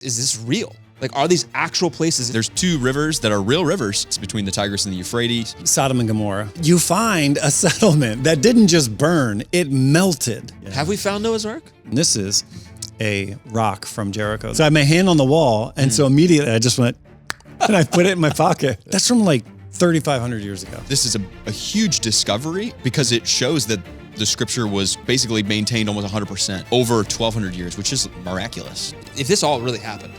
is this real? Like, are these actual places? There's two rivers that are real rivers. It's between the Tigris and the Euphrates. Sodom and Gomorrah. You find a settlement that didn't just burn, it melted. Yeah. Have we found Noah's Ark? This is a rock from Jericho. So I had my hand on the wall, and so immediately I just went, and I put it in my pocket. That's from like 3,500 years ago. This is a huge discovery because it shows that the scripture was basically maintained almost 100% over 1,200 years, which is miraculous. If this all really happened,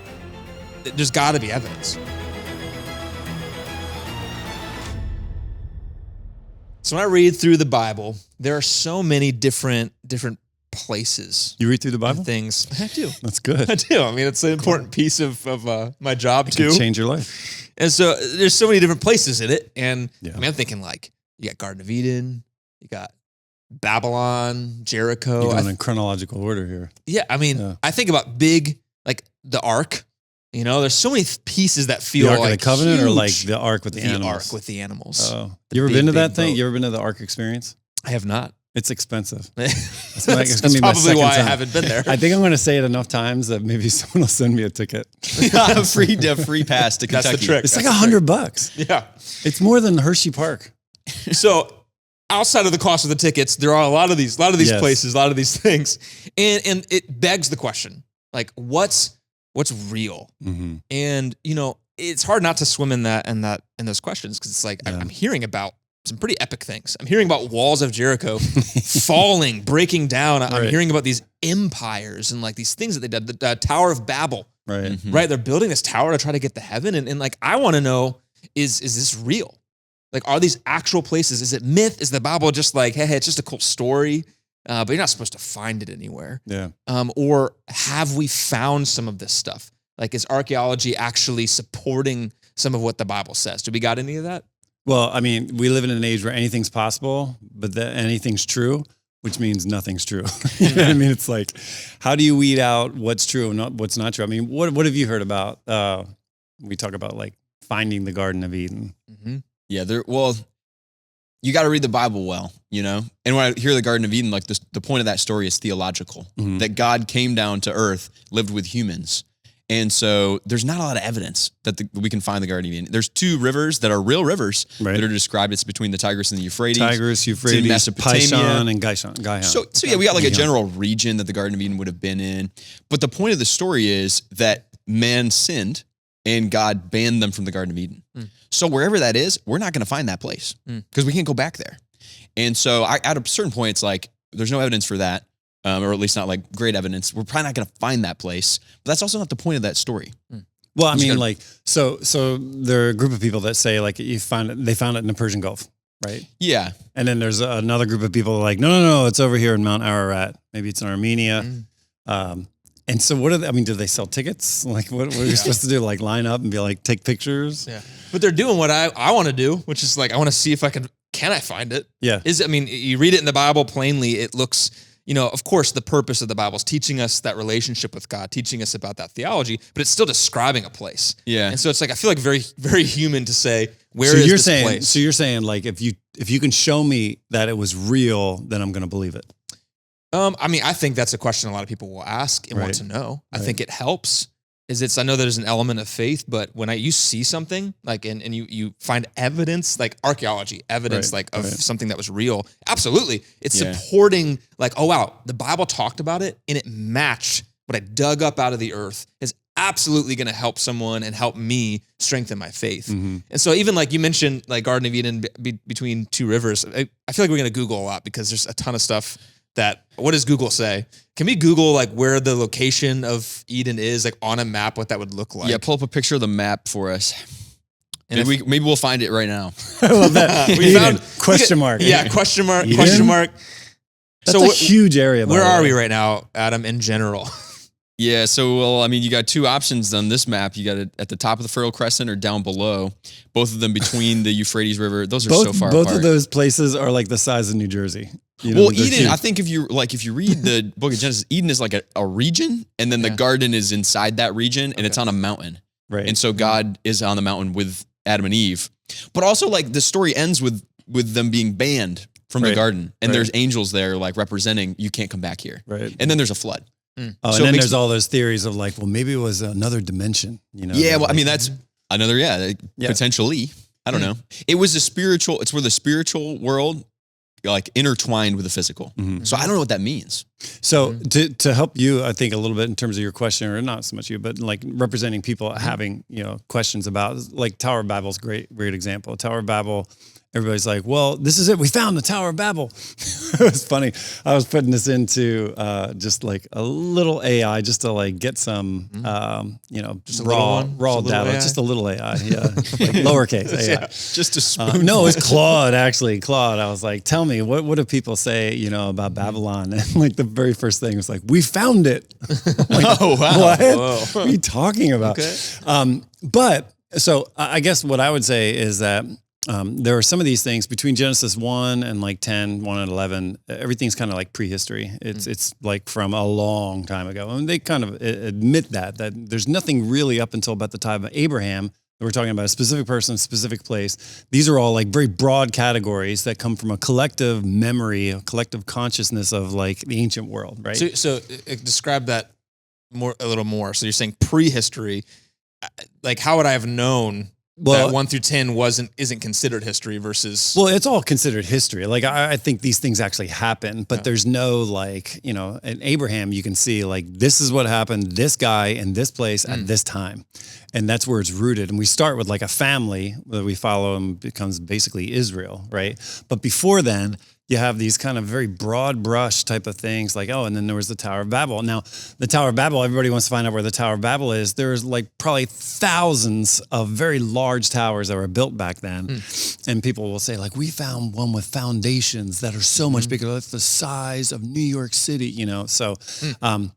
there's got to be evidence. So when I read through the Bible, there are so many different places. You read through the Bible? Things. I do. That's good. I do. I mean, it's an important piece of my job It too. can change your life. And so there's so many different places in it. And Yeah. I mean, I'm thinking like, you got Garden of Eden, you got Babylon, Jericho. You're going in chronological order here. Yeah, I mean, Yeah. I think about big, like the Ark. You know, there's so many pieces that feel The Ark like of the Covenant huge. or like the Ark with the animals? Ark with the animals. Oh. The You ever big, been to big that thing? boat. You ever been to the Ark experience? I have not. It's expensive. That's, gonna that's be my probably second why I time. haven't been there. I think I'm going to say it enough times that maybe someone will send me a ticket. free pass to That's Kentucky. the trick. It's like That's the $100. Yeah. It's more than Hershey Park. So outside of the cost of the tickets, there are a lot of these Yes. places, a lot of these things. And it begs the question, like, what's real? Mm-hmm. And, you know, it's hard not to swim in those questions because it's like, Yeah. I'm hearing about some pretty epic things. I'm hearing about walls of Jericho falling, breaking down. I'm Right. hearing about these empires and like these things that they did. The Tower of Babel, Right. Mhm. right? They're building this tower to try to get to heaven. And like, I want to know, is this real? Like, are these actual places? Is it myth? Is the Bible just like, hey, it's just a cool story, but you're not supposed to find it anywhere? Yeah. Or have we found some of this stuff? Like, is archaeology actually supporting some of what the Bible says? Do we got any of that? Well, I mean, we live in an age where anything's possible, but that anything's true, which means nothing's true. You know what I mean? It's like, how do you weed out what's true and what's not true? I mean, what have you heard about? We talk about like finding the Garden of Eden. Mm-hmm. Yeah, you got to read the Bible well, you know? And when I hear the Garden of Eden, like the point of that story is theological, Mhm. that God came down to earth, lived with humans. And so there's not a lot of evidence that we can find the Garden of Eden. There's two rivers that are real rivers Right. that are described. It's between the Tigris and the Euphrates. Tigris, Euphrates, Mesopotamia. Pishon, and Gihon. So yeah, we got like a Gihon. general region that the Garden of Eden would have been in. But the point of the story is that man sinned and God banned them from the Garden of Eden. Mm. So wherever that is, we're not going to find that place because we can't go back there. And so at a certain point, it's like, there's no evidence for that, or at least not like great evidence. We're probably not going to find that place, but that's also not the point of that story. Well, I You just mean, gotta- like, so there are a group of people that say like they found it in the Persian Gulf, right? Yeah. And then there's another group of people like, no, it's over here in Mount Ararat. Maybe it's in Armenia. And so do they sell tickets? Like what are we supposed to do? Like line up and be like, take pictures? Yeah. But they're doing what I want to do, which is like, I want to see if can I find it? Yeah. You read it in the Bible plainly, it looks, you know, of course, the purpose of the Bible is teaching us that relationship with God, teaching us about that theology, but it's still describing a place. Yeah. And so it's like, I feel like very, very human to say, where So is you're this saying, place? So you're saying like, if you can show me that it was real, then I'm going to believe it. I mean, I think that's a question a lot of people will ask and want Right. to know. I Right. think it helps. I know there's an element of faith, but when you see something like, and you find evidence, like archaeology, evidence Right, like of right. something that was real, absolutely. It's Yeah. supporting like, oh wow, the Bible talked about it and it matched what I dug up out of the earth is absolutely going to help someone and help me strengthen my faith. Mm-hmm. And so even like you mentioned, like Garden of Eden between two rivers, I feel like we're going to Google a lot because there's a ton of stuff what does Google say? Can we Google like where the location of Eden is, like on a map, what that would look like? Yeah, pull up a picture of the map for us. And Maybe we'll find it right now. I love that. We Eden, found- question mark. Yeah, question mark, Eden? question mark. That's So a huge area. by Where the are way. we right now, Adam, in general? Yeah, so, well, I mean, you got two options on this map. You got it at the top of the Fertile Crescent or down below. Both of them between the Euphrates River. Those are so far Both apart. of those places are like the size of New Jersey. You know, Well, they're Eden, huge. I think if you read the book of Genesis, Eden is like a region, and then the Yeah. garden is inside that region, and it's on a mountain. right. And so God is on the mountain with Adam and Eve. But also, like, the story ends with them being banned from the Right. garden, and Right. there's angels there, like, representing, you can't come back here. right. And then there's a flood. Oh, So and it then makes there's all those theories of like, well, maybe it was another dimension. Yeah, well, I mean, that's another, Yeah. potentially. I don't know. It was it's where the spiritual world like intertwined with the physical. So I don't know what that means. So to help you, I think a little bit in terms of your question, or not so much you, but like representing people having, questions about, like Tower of Babel's great example. Tower of Babel, everybody's like, well, this is it. We found the Tower of Babel. It was funny. I was putting this into just like a little AI just to like get some, Just a raw little data, AI? just a little AI, like lowercase AI. Just a spoon. No, it's Claude, actually. Claude. I was like, tell me, what do people say, about Babylon? And like the very first thing was like, we found it. Like, Oh, wow. what? Whoa. What are you talking about? Okay. But so I guess what I would say is that there are some of these things between Genesis 1 and like 10, 1 and 11, everything's kind of like prehistory. It's like from a long time ago. And they kind of admit that there's nothing really up until about the time of Abraham. We're talking about a specific person, specific place. These are all like very broad categories that come from a collective memory, a collective consciousness of like the ancient world, right? So describe that a little more. So you're saying prehistory. Like, how would I have known that 1 through 10 isn't considered history versus? Well, it's all considered history. Like I think these things actually happen, but there's no like, in Abraham, you can see like, this is what happened, this guy in this place at this time. And that's where it's rooted. And we start with like a family that we follow and becomes basically Israel, right? But before then, you have these kind of very broad brush type of things like, and then there was the Tower of Babel. Now, the Tower of Babel, everybody wants to find out where the Tower of Babel is. There's like probably thousands of very large towers that were built back then. And people will say like, we found one with foundations that are so much bigger. That's the size of New York City, So,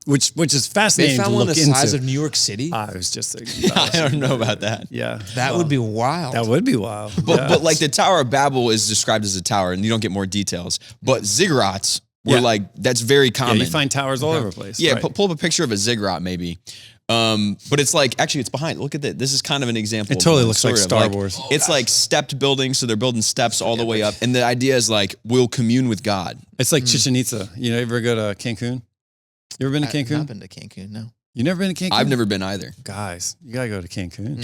which is fascinating They found to one look the into. size of New York City? I was just I don't know about that. yeah. That would be wild. That would be wild. But like the Tower of Babel is described as a tower, and you don't get more details. But ziggurats were like, that's very common. Yeah, you find towers all over the place. Yeah, right. pull up a picture of a ziggurat maybe. But it's like, actually it's behind. Look at that. This is kind of an example. It totally of one, looks like sort of. Star Wars. It's like stepped buildings, so they're building steps all the way up. And the idea is like, we'll commune with God. It's like Chichen Itza. You ever go to Cancun? You ever been to I've Cancun? not been to Cancun, no. You never been to Cancun? I've never been either. Guys, you gotta go to Cancun.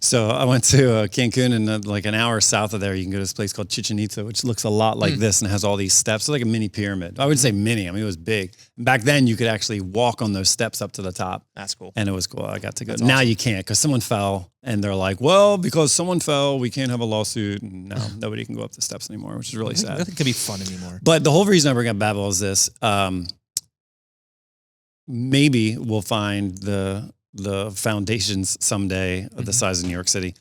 So I went to Cancun, and like an hour south of there, you can go to this place called Chichen Itza, which looks a lot like this and has all these steps. It's like a mini pyramid. I would say mini. I mean, it was big. Back then, you could actually walk on those steps up to the top. That's cool. And it was cool. I got to go. That's Now awesome. you can't because someone fell, and they're like, well, because someone fell, we can't have a lawsuit. And now nobody can go up the steps anymore, which is really sad. Nothing could be fun anymore. But the whole reason I bring up Babel is this. Maybe we'll find the foundations someday of the size of New York City.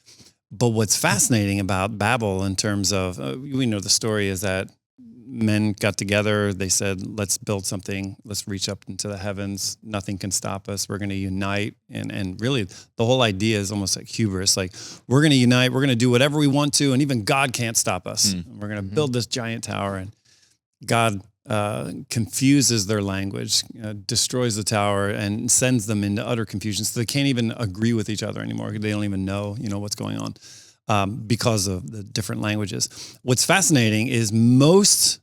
But what's fascinating about Babel in terms of, we know the story is that men got together. They said, let's build something. Let's reach up into the heavens. Nothing can stop us. We're going to unite. And really, the whole idea is almost like hubris. Like, we're going to unite. We're going to do whatever we want to. And even God can't stop us. We're going to build this giant tower. And God confuses their language, destroys the tower, and sends them into utter confusion. So they can't even agree with each other anymore. They don't even know, what's going on because of the different languages. What's fascinating is most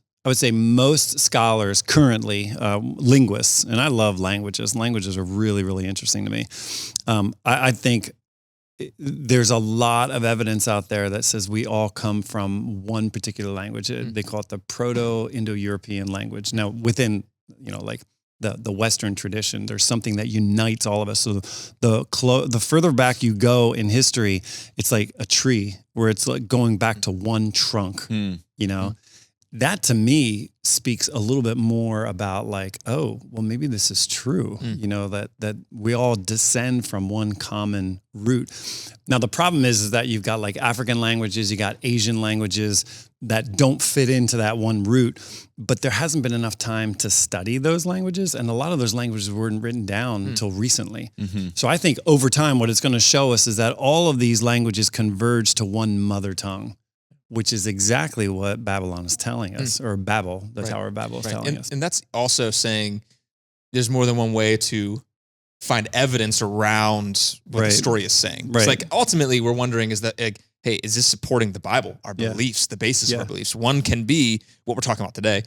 scholars currently, linguists, and I love languages. Languages are really, really interesting to me. I think there's a lot of evidence out there that says we all come from one particular language. They call it the Proto-Indo-European language. Now, within, like the Western tradition, there's something that unites all of us. So the further back you go in history, it's like a tree where it's like going back to one trunk, That to me speaks a little bit more about like, oh, well, maybe this is true, that we all descend from one common root. Now, the problem is that you've got like African languages, you got Asian languages that don't fit into that one root, but there hasn't been enough time to study those languages. And a lot of those languages weren't written down until recently. So I think over time, what it's going to show us is that all of these languages converge to one mother tongue, which is exactly what Babylon is telling us, or Babel, the Tower of Babel is telling us. And that's also saying there's more than one way to find evidence around what the story is saying. It's like, ultimately, we're wondering is that, like, hey, is this supporting the Bible, our beliefs, the basis of our beliefs? One can be what we're talking about today.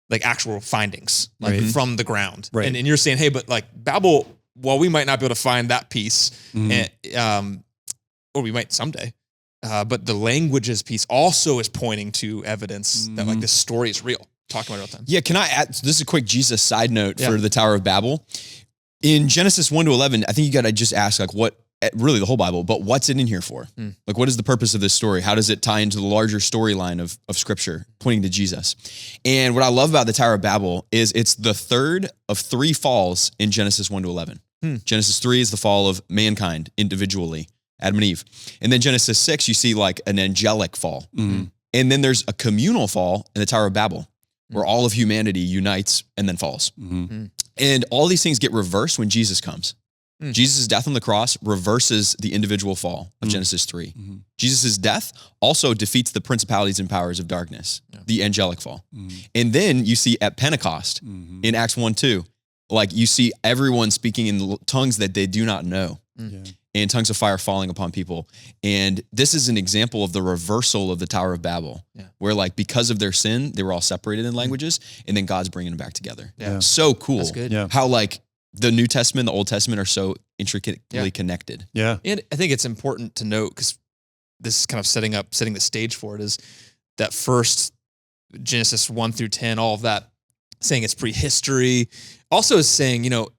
like actual findings like Right. from the ground. Right. And you're saying, hey, but like Babel, while we might not be able to find that piece, or we might someday, but the languages piece also is pointing to evidence that like this story is real. Talking about it all the time. Yeah, can I add, this is a quick Jesus side note Yeah. for the Tower of Babel. In Genesis 1 to 11, I think you got to just ask like what, really the whole Bible, but what's it in here for? Like what is the purpose of this story? How does it tie into the larger storyline of scripture pointing to Jesus? And what I love about the Tower of Babel is it's the third of 3 falls in Genesis 1 to 11. Genesis 3 is the fall of mankind individually, Adam and Eve. And then Genesis 6, you see like an angelic fall. And then there's a communal fall in the Tower of Babel, where all of humanity unites and then falls. And all these things get reversed when Jesus comes. Jesus' death on the cross reverses the individual fall of Genesis 3. Jesus' death also defeats the principalities and powers of darkness, the angelic fall. And then you see at Pentecost in Acts 1-2, like you see everyone speaking in tongues that they do not know. And tongues of fire falling upon people. And this is an example of the reversal of the Tower of Babel, where like because of their sin, they were all separated in languages, and then God's bringing them back together. So cool. That's good. Yeah. How like the New Testament, the Old Testament are so intricately connected. Yeah. And I think it's important to note, because this is kind of setting the stage for it, is that first Genesis 1 through 10, all of that, saying it's prehistory, also is saying, you know,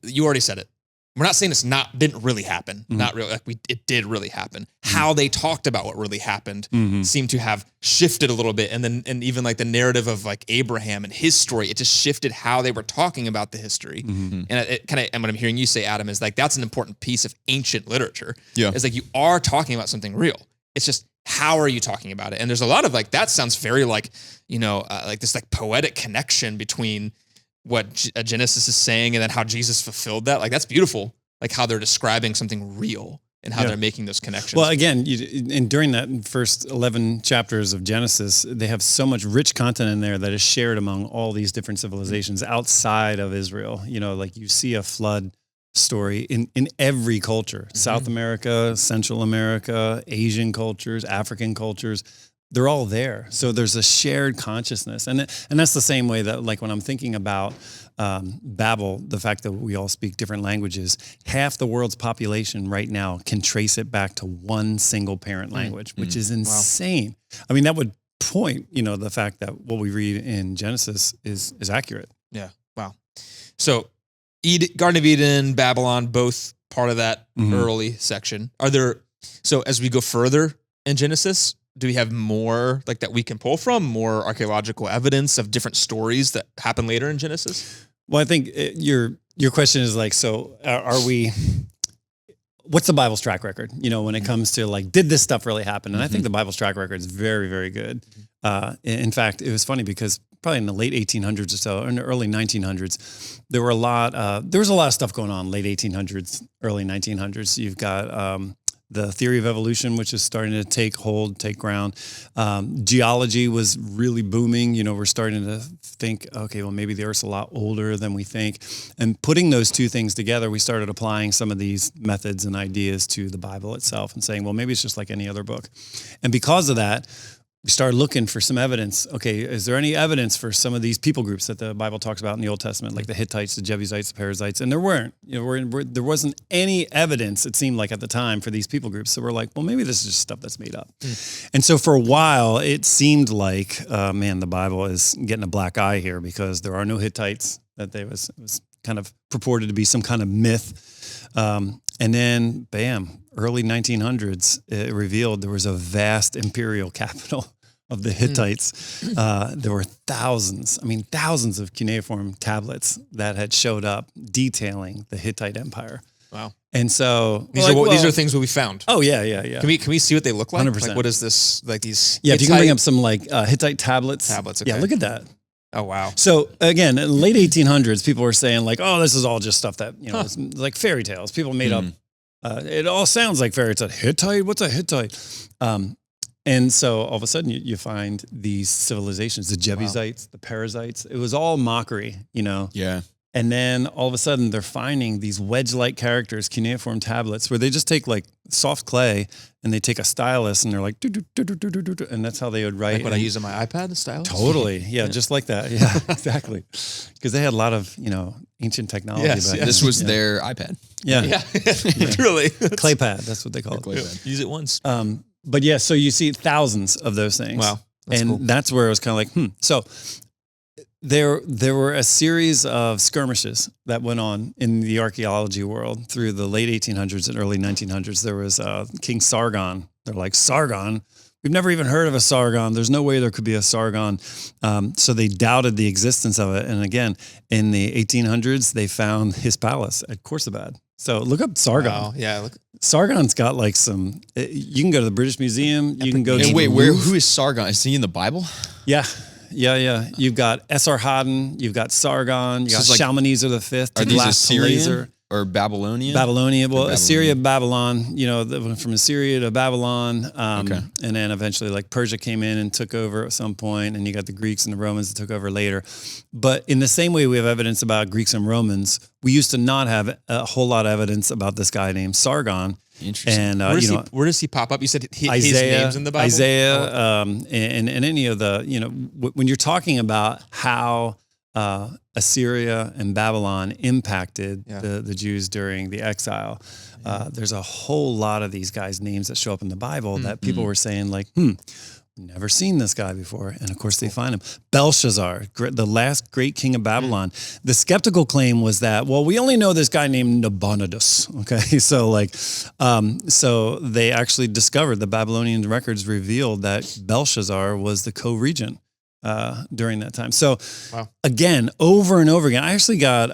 you already said it. We're not saying didn't really happen. Not really, it did really happen. How they talked about what really happened seemed to have shifted a little bit. And even like the narrative of like Abraham and his story, it just shifted how they were talking about the history. And it kind of, and what I'm hearing you say, Adam, is like, that's an important piece of ancient literature. Yeah. It's like, you are talking about something real. It's just, how are you talking about it? And there's a lot of like, that sounds very like, you know, like this like poetic connection between what Genesis is saying and then how Jesus fulfilled that. Like, that's beautiful. Like how they're describing something real and how they're making those connections. Well, again, and during that first 11 chapters of Genesis, they have so much rich content in there that is shared among all these different civilizations outside of Israel. You know, like you see a flood story in every culture, South America, Central America, Asian cultures, African cultures. They're all there. So there's a shared consciousness. And that's the same way that, like, when I'm thinking about Babel, the fact that we all speak different languages, half the world's population right now can trace it back to one single parent language, which is insane. I mean, that would point, you know, the fact that what we read in Genesis is accurate. Yeah. Wow. So Garden of Eden, Babylon, both part of that early section. So as we go further in Genesis, do we have more like that we can pull from, more archaeological evidence of different stories that happen later in Genesis? Well, I think your question is like, so are we, what's the Bible's track record? You know, when it comes to like, did this stuff really happen? And I think the Bible's track record is very, very good. In fact, it was funny because probably in the late 1800s or so, or in the early 1900s, there was a lot of stuff going on late 1800s, early 1900s. You've got the theory of evolution, which is starting to take ground. Geology was really booming. You know, we're starting to think, okay, well, maybe the Earth's a lot older than we think. And putting those two things together, we started applying some of these methods and ideas to the Bible itself and saying, well, maybe it's just like any other book. And because of that, we started looking for some evidence. Okay, is there any evidence for some of these people groups that the Bible talks about in the Old Testament, like the Hittites, the Jebusites, the Perizzites? And there weren't. You know, there wasn't any evidence, it seemed like at the time, for these people groups. So we're like, well, maybe this is just stuff that's made up. And so for a while, it seemed like, man, the Bible is getting a black eye here because there are no Hittites. That it was kind of purported to be some kind of myth. And then, bam, early 1900s, it revealed there was a vast imperial capital of the Hittites. There were thousands of cuneiform tablets that had showed up detailing the Hittite Empire. Wow. And so These are things that we found. Oh yeah. Can we see what they look like? 100%. Like, what is this? Like these? Yeah, if you can bring up some like Hittite tablets. Okay. Yeah, look at that. Oh wow. So again, in the late 1800s, people were saying like, oh, this is all just stuff that, you know, it's like fairy tales. People made up. It all sounds like fairy tales. Hittite? What's a Hittite? And so all of a sudden you find these civilizations, the Jebusites, the Perizzites. It was all mockery, you know? Yeah. And then all of a sudden they're finding these wedge-like characters, cuneiform tablets, where they just take like soft clay and they take a stylus and they're like, and that's how they would write. Like what I use on my iPad, the stylus? Totally. Yeah, just like that. Yeah, exactly. Because they had a lot of, ancient technology back then. This was their iPad. Yeah. Truly. Clay pad, that's what they call it. Clay pad. Use it once. But yeah, so you see thousands of those things. Wow. That's where it was kind of like, So there were a series of skirmishes that went on in the archaeology world through the late 1800s and early 1900s. There was King Sargon. They're like, Sargon? We've never even heard of a Sargon. There's no way there could be a Sargon. So they doubted the existence of it. And again, in the 1800s, they found his palace at Khorsabad. So look up Sargon. Wow. Yeah. Look. Sargon's got like some. You can go to the British Museum. You can go. And to wait, the who is Sargon? Is he in the Bible? Yeah. You've got Esarhaddon. You've got Sargon. You got Shalmaneser the Fifth. Are these Assyrian or Babylonian? Babylonian. Well, Assyria, Babylon. From Assyria to Babylon, and then eventually like Persia came in and took over at some point, and you got the Greeks and the Romans that took over later. But in the same way we have evidence about Greeks and Romans, we used to not have a whole lot of evidence about this guy named Sargon. Interesting. And where does he pop up? You said his Isaiah, name's in the Bible. Isaiah, and any of the when you're talking about how Assyria and Babylon impacted the Jews during the exile, there's a whole lot of these guys' names that show up in the Bible that people were saying like, never seen this guy before. And of course they find him. Belshazzar, the last great king of Babylon. The skeptical claim was that, well, we only know this guy named Nabonidus. Okay. So they actually discovered, the Babylonian records revealed that Belshazzar was the co-regent during that time. So again, over and over again, I actually got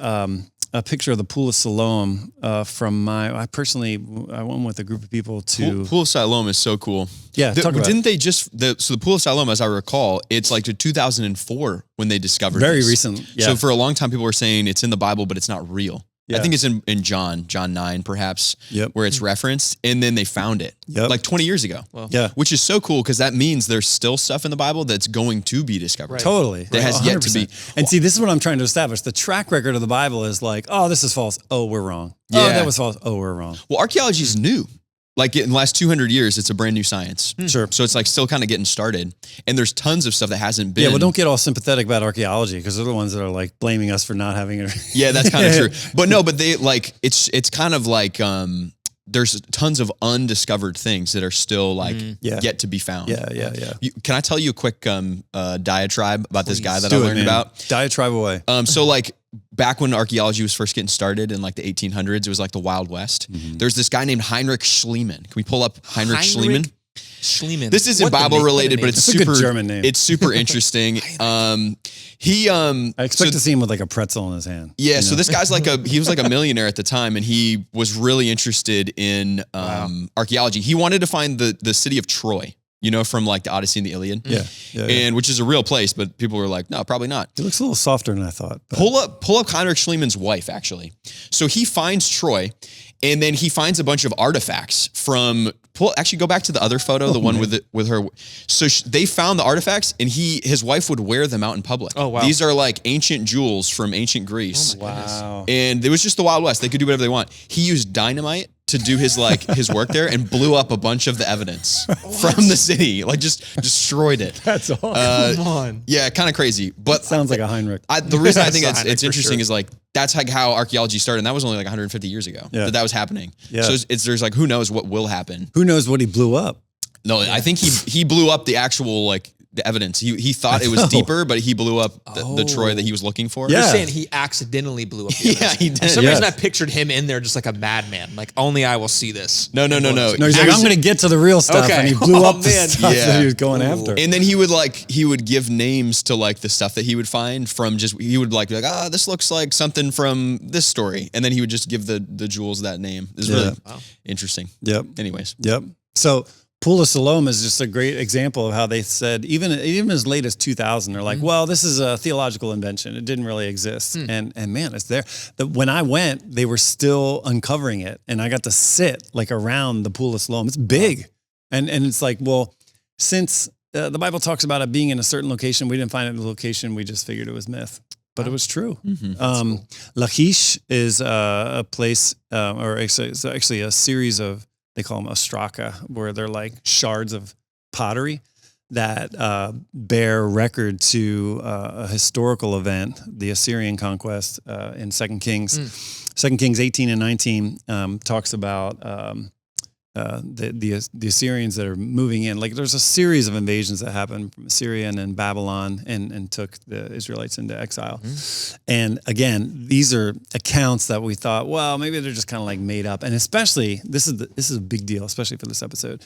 a picture of the Pool of Siloam from I went with a group of people to... Pool of Siloam is so cool. Yeah, talk about didn't they just... So the Pool of Siloam, as I recall, it's like to 2004 when they discovered Very this. recent, yeah. So for a long time, people were saying it's in the Bible, but it's not real. Yeah. I think it's in John 9, perhaps, where it's referenced, and then they found it like 20 years ago. Well, which is so cool because that means there's still stuff in the Bible that's going to be discovered. Right. Totally. That has yet to be. And see, this is what I'm trying to establish. The track record of the Bible is like, oh, this is false. Oh, we're wrong. Yeah. Oh, that was false. Oh, we're wrong. Well, archaeology is new. Like in the last 200 years, it's a brand new science. Sure. So it's like still kind of getting started. And there's tons of stuff that hasn't been. Yeah, well, don't get all sympathetic about archaeology because they're the ones that are like blaming us for not having it. Yeah, that's kind of true. But they like, it's kind of like, there's tons of undiscovered things that are still like yet to be found. Yeah. Can I tell you a quick diatribe about this guy that I Do it, learned man. about? Diatribe away. So like back when archaeology was first getting started in like the 1800s, it was like the Wild West. There's this guy named Heinrich Schliemann. Can we pull up Heinrich Schliemann? Schliemann. This isn't Bible related, but it's That's a super good German name. It's super interesting. I expect to see him with like a pretzel in his hand. Yeah, so this guy's he was like a millionaire at the time, and he was really interested in archaeology. He wanted to find the city of Troy, from like the Odyssey and the Iliad. Yeah. And which is a real place, but people were like, no, probably not. He looks a little softer than I thought. But. Pull up Heinrich Schliemann's wife, actually. So he finds Troy, and then he finds a bunch of artifacts from. Actually, go back to the other photo, the one with her. So they found the artifacts, and his wife would wear them out in public. Oh wow! These are like ancient jewels from ancient Greece. Oh, wow! And it was just the Wild West; they could do whatever they want. He used dynamite to do his work there, and blew up a bunch of the evidence from the city. Like just destroyed it. That's awesome. Come on. Yeah, kind of crazy. But sounds like a Heinrich. The reason I think That's it's interesting sure. is like that's like how archaeology started, and that was only like 150 years ago that was happening. Yeah. So there's like who knows what will happen. Who knows what he blew up? No, I think he blew up the actual the evidence. He thought it was deeper, but he blew up the Troy that he was looking for. You're Yeah. saying he accidentally blew up the evidence. he did. For some Yeah. reason I pictured him in there just like a madman. Like only I will see this. No. No, he's like, I'm going to get to the real stuff, Okay. and he blew Oh, up the man. stuff Yeah. that he was going after. And then he would give names to like the stuff that he would find from he would like be like, this looks like something from this story, and then he would just give the jewels that name. It's really interesting. Yep. Anyways. Yep. So Pool of Siloam is just a great example of how they said, even as late as 2000, they're like, well, this is a theological invention. It didn't really exist. And man, it's there. When I went, they were still uncovering it. And I got to sit like around the Pool of Siloam. It's big. And it's like, well, since the Bible talks about it being in a certain location, we didn't find it in the location. We just figured it was myth. but it was true. Mm-hmm. Lachish is a place, or it's actually a series of, they call them ostraka, where they're like shards of pottery that bear record to a historical event, the Assyrian conquest in 2 Kings. 2 Kings 18 and 19 talks about the Assyrians that are moving in. Like there's a series of invasions that happened from Assyria and then Babylon and took the Israelites into exile. And again, these are accounts that we thought, well, maybe they're just kind of like made up. And especially, this is a big deal, especially for this episode.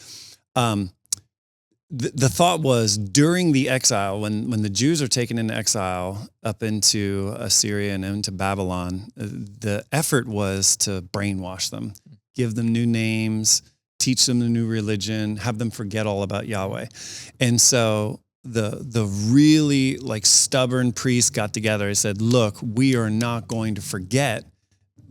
The thought was during the exile, when the Jews are taken into exile up into Assyria and into Babylon, the effort was to brainwash them, give them new names, teach them the new religion, have them forget all about Yahweh. And so the really like stubborn priests got together and said, look, we are not going to forget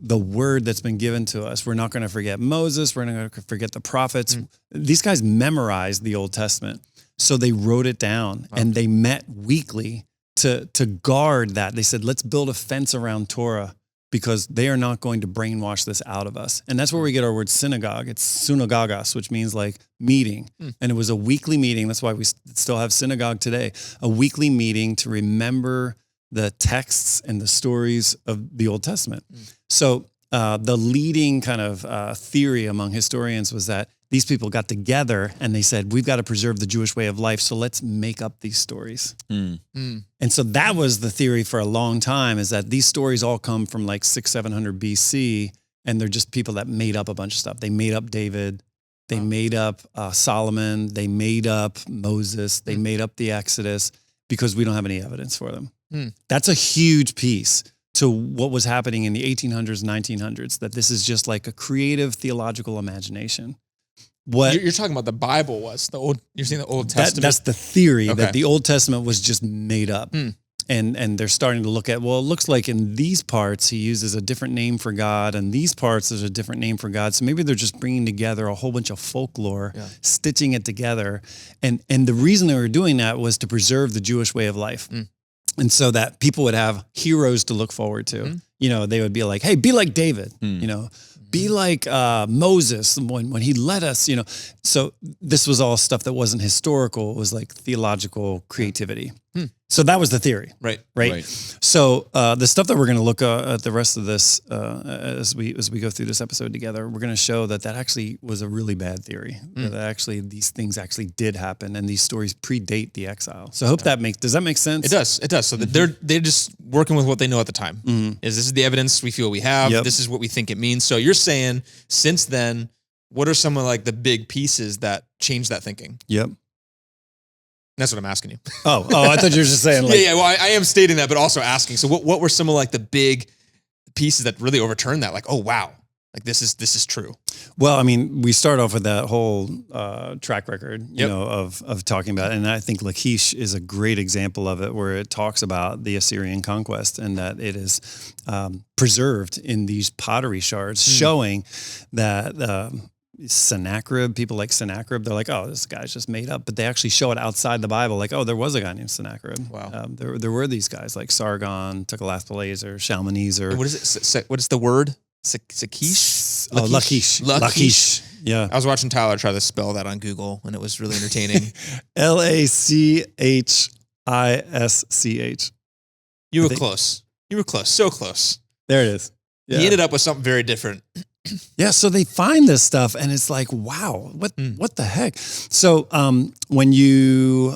the word that's been given to us. We're not going to forget Moses. We're not going to forget the prophets. These guys memorized the Old Testament. So they wrote it down and they met weekly to guard that. They said, let's build a fence around Torah because they are not going to brainwash this out of us. And that's where we get our word synagogue. It's synagogas, which means like meeting. And it was a weekly meeting. That's why we still have synagogue today. A weekly meeting to remember the texts and the stories of the Old Testament. So the leading kind of theory among historians was that these people got together and they said, we've got to preserve the Jewish way of life, so let's make up these stories. And so that was the theory for a long time, is that these stories all come from like 600-700 BC, and they're just people that made up a bunch of stuff. They made up David, they made up Solomon, they made up Moses, they made up the Exodus, because we don't have any evidence for them. That's a huge piece to what was happening in the 1800s, 1900s, that this is just like a creative theological imagination. What You're talking about the Bible was the old. You're saying the Old Testament. That's the theory, that the Old Testament was just made up, and they're starting to look at, well, it looks like in these parts he uses a different name for God, and these parts there's a different name for God. So maybe they're just bringing together a whole bunch of folklore, stitching it together, and the reason they were doing that was to preserve the Jewish way of life, and so that people would have heroes to look forward to. You know, they would be like, hey, be like David. You know. Be like Moses when he led us, you know. So this was all stuff that wasn't historical. It was like theological creativity. So that was the theory. Right. So the stuff that we're going to look at the rest of this as we go through this episode together, we're going to show that actually was a really bad theory. That actually these things actually did happen, and these stories predate the exile. So I hope does that make sense? It does. So they're just working with what they know at the time. This is the evidence we feel we have. This is what we think it means. So you're saying since then, what are some of like the big pieces that changed that thinking? That's what I'm asking you. Oh, I thought you were just saying like... Well, I am stating that, but also asking. So what were some of like the big pieces that really overturned that? Like, oh, wow. Like this is true. Well, I mean, we start off with that whole track record, you know, of talking about it. And I think Lachish is a great example of it, where it talks about the Assyrian conquest and that it is preserved in these pottery shards, showing that Sennacherib, people like Sennacherib, they're like, oh, this guy's just made up. But they actually show it outside the Bible, like, oh, there was a guy named Sennacherib. Wow. There were these guys like Sargon, Tiglath-Pileser, Shalmaneser. And what is it? What is the word? Lachish? Oh, Lachish. Yeah. I was watching Tyler try to spell that on Google, and it was really entertaining. Lachisch. You were close. So close. There it is. Yeah. He ended up with something very different. Yeah, so they find this stuff, and it's like, wow, what the heck? So when you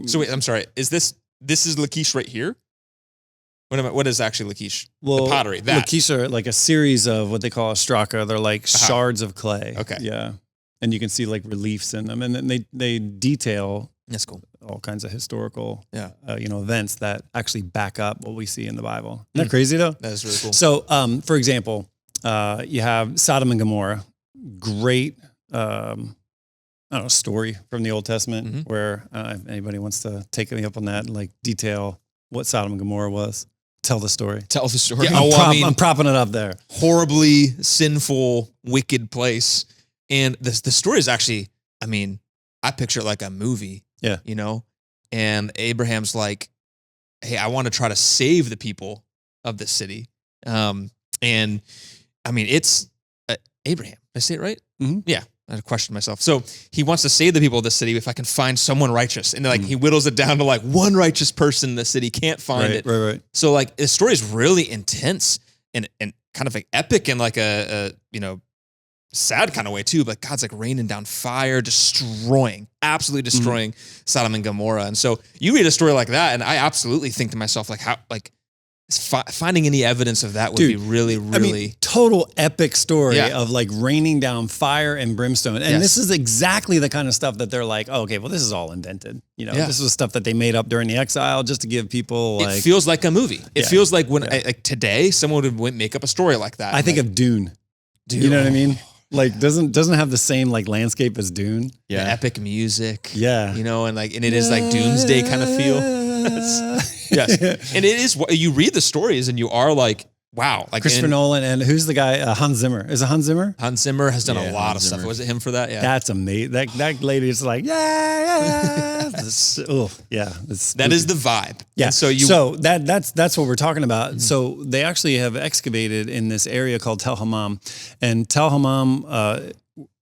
So wait, I'm sorry. Is this is Lachish right here? What is actually Lachish? Well, the pottery. Lachish are like a series of what they call ostraka. They're like shards of clay. Okay. Yeah, and you can see like reliefs in them, and then they detail. That's cool. All kinds of historical, events that actually back up what we see in the Bible. Isn't that crazy though? That is really cool. So, for example, you have Sodom and Gomorrah. Great, story from the Old Testament where if anybody wants to take me up on that and like detail what Sodom and Gomorrah was. Tell the story. Yeah, I'm propping it up there. Horribly sinful, wicked place. And the story is actually, I mean, I picture it like a movie. Yeah. You know? And Abraham's like, hey, I want to try to save the people of this city. And I mean, it's Abraham. Did I say it right? Mhm. Yeah. I had to question myself. So he wants to save the people of the city if I can find someone righteous. And like he whittles it down to like one righteous person in the city, can't find it. Right. So like the story is really intense and kind of like epic and like a sad kind of way too. But God's like raining down fire, absolutely destroying Sodom and Gomorrah. And so you read a story like that, and I absolutely think to myself, like how finding any evidence of that would be really, really. I mean, total epic story Yeah. of like raining down fire and brimstone. And this is exactly the kind of stuff that they're like, oh, okay, well, this is all invented. This was stuff that they made up during the exile just to give people like. It feels like a movie. It Yeah. feels like when like today, someone would make up a story like that. I think like, of Dune. Dune. You know what I mean? Like doesn't have the same like landscape as Dune. the epic music. Yeah. And it is like doomsday kind of feel. Yes. And it is, you read the stories and you are like, wow. Like Christopher Nolan and who's the guy? Hans Zimmer. Is it Hans Zimmer? Hans Zimmer has done a Yeah, lot Hans of stuff. Zimmer. Was it him for that? Yeah. That's amazing. That lady is like, yeah. That is the vibe. Yeah. And so that's what we're talking about. So they actually have excavated in this area called Tel Hammam, and Tel Hammam.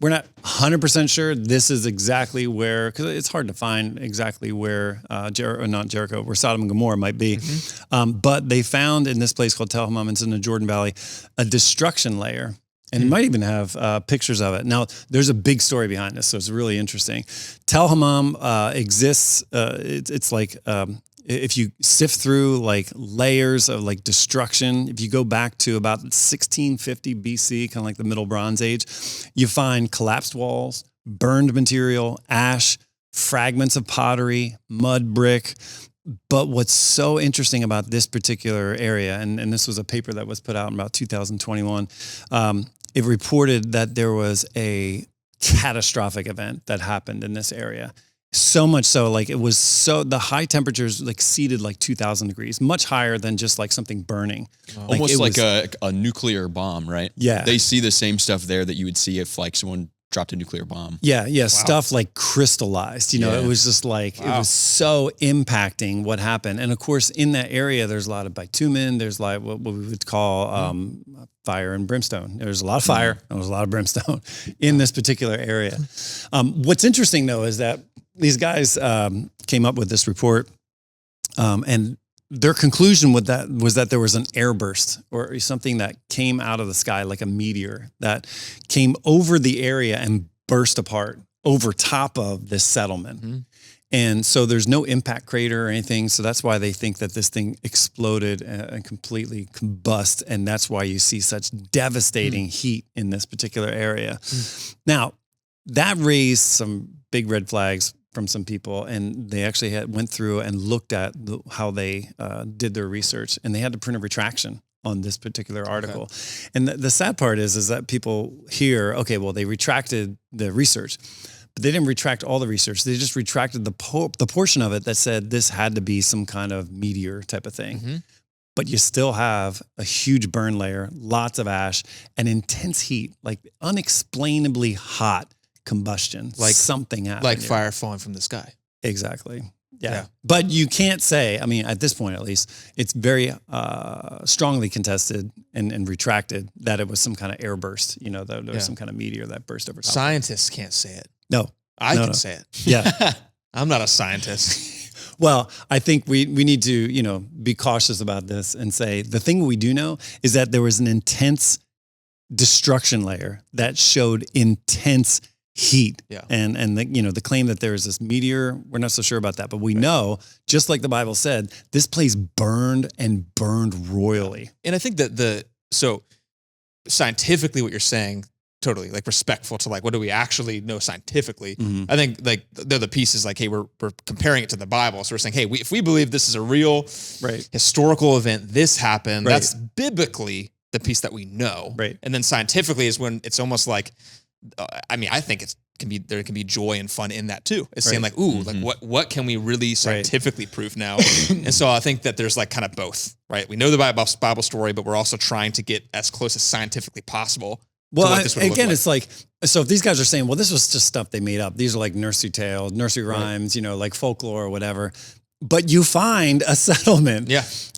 We're not 100% sure this is exactly where, because it's hard to find exactly where Jericho, where Sodom and Gomorrah might be. But they found in this place called Tel Hammam, it's in the Jordan Valley, a destruction layer. And it might even have pictures of it. Now, there's a big story behind this, so it's really interesting. Tel Hammam exists. It's like if you sift through like layers of like destruction, if you go back to about 1650 BC, kind of like the Middle Bronze Age, you find collapsed walls, burned material, ash, fragments of pottery, mud brick. But what's so interesting about this particular area, and this was a paper that was put out in about 2021, it reported that there was a catastrophic event that happened in this area. So much so, like it was the high temperatures like exceeded like 2,000 degrees, much higher than just like something burning. Almost like a nuclear bomb, right? Yeah. They see the same stuff there that you would see if like someone dropped a nuclear bomb. Yeah. Stuff like crystallized, it was just like, it was so impacting what happened. And of course, in that area, there's a lot of bitumen. There's like what we would call fire and brimstone. There's a lot of fire and there's a lot of brimstone in this particular area. What's interesting though, is that these guys came up with this report and their conclusion with that was that there was an airburst or something that came out of the sky like a meteor that came over the area and burst apart over top of this settlement. And so there's no impact crater or anything. So that's why they think that this thing exploded and completely combust. And that's why you see such devastating heat in this particular area. Now, that raised some big red flags from some people, and they actually went through and looked at how they did their research, and they had to print a retraction on this particular article. Okay. And the sad part is that people hear, okay, well, they retracted the research, but they didn't retract all the research. They just retracted the portion of it that said this had to be some kind of meteor type of thing. But you still have a huge burn layer, lots of ash, and intense heat, like unexplainably hot combustion, like something happened. Like fire falling from the sky. Exactly. Yeah. But you can't say, I mean, at this point, at least, it's very strongly contested and retracted that it was some kind of airburst, that there was some kind of meteor that burst over top. Scientists can't say it. No. I can say it. Yeah. I'm not a scientist. Well, I think we need to, be cautious about this and say the thing we do know is that there was an intense destruction layer that showed intense heat. Yeah. And the claim that there is this meteor, we're not so sure about that, but we know, just like the Bible said, this place burned royally. And I think that so scientifically what you're saying, totally like respectful to like, what do we actually know scientifically? I think like the piece is like, hey, we're comparing it to the Bible. So we're saying, hey, if we believe this is a real historical event, this happened, that's biblically the piece that we know. Right. And then scientifically is when it's almost like, I think there can be joy and fun in that too. It's saying like, ooh, like what can we really scientifically prove now? And so I think that there's like kind of both, right? We know the Bible story, but we're also trying to get as close as scientifically possible. Well, again, it's like, so if these guys are saying, well, this was just stuff they made up. These are like nursery tales, nursery rhymes, like folklore or whatever. But you find a settlement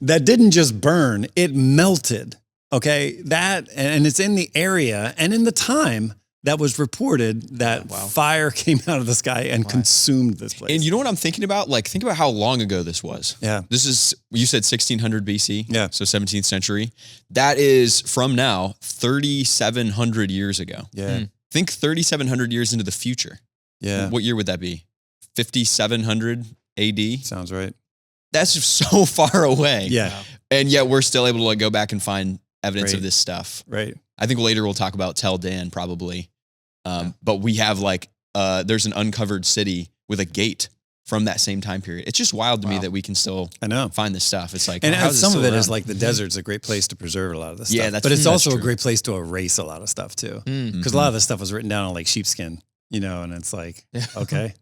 that didn't just burn, it melted. Okay. And it's in the area and in the time that was reported that fire came out of the sky and consumed this place. And you know what I'm thinking about? Like, think about how long ago this was. Yeah. This is, you said 1600 BC. Yeah. So 17th century. That is from now, 3,700 years ago. Yeah. Think 3,700 years into the future. Yeah. What year would that be? 5,700 AD? Sounds right. That's just so far away. Yeah. And yet we're still able to like go back and find evidence of this stuff. Right. I think later we'll talk about Tel Dan probably. But we have like, there's an uncovered city with a gate from that same time period. It's just wild to me that we can still find this stuff. It's like, and how is some of it around? is like the desert's a great place to preserve a lot of this Yeah, stuff. But it's also true. a great place to erase a lot of stuff too. Because a lot of this stuff was written down on like sheepskin, and it's like, okay,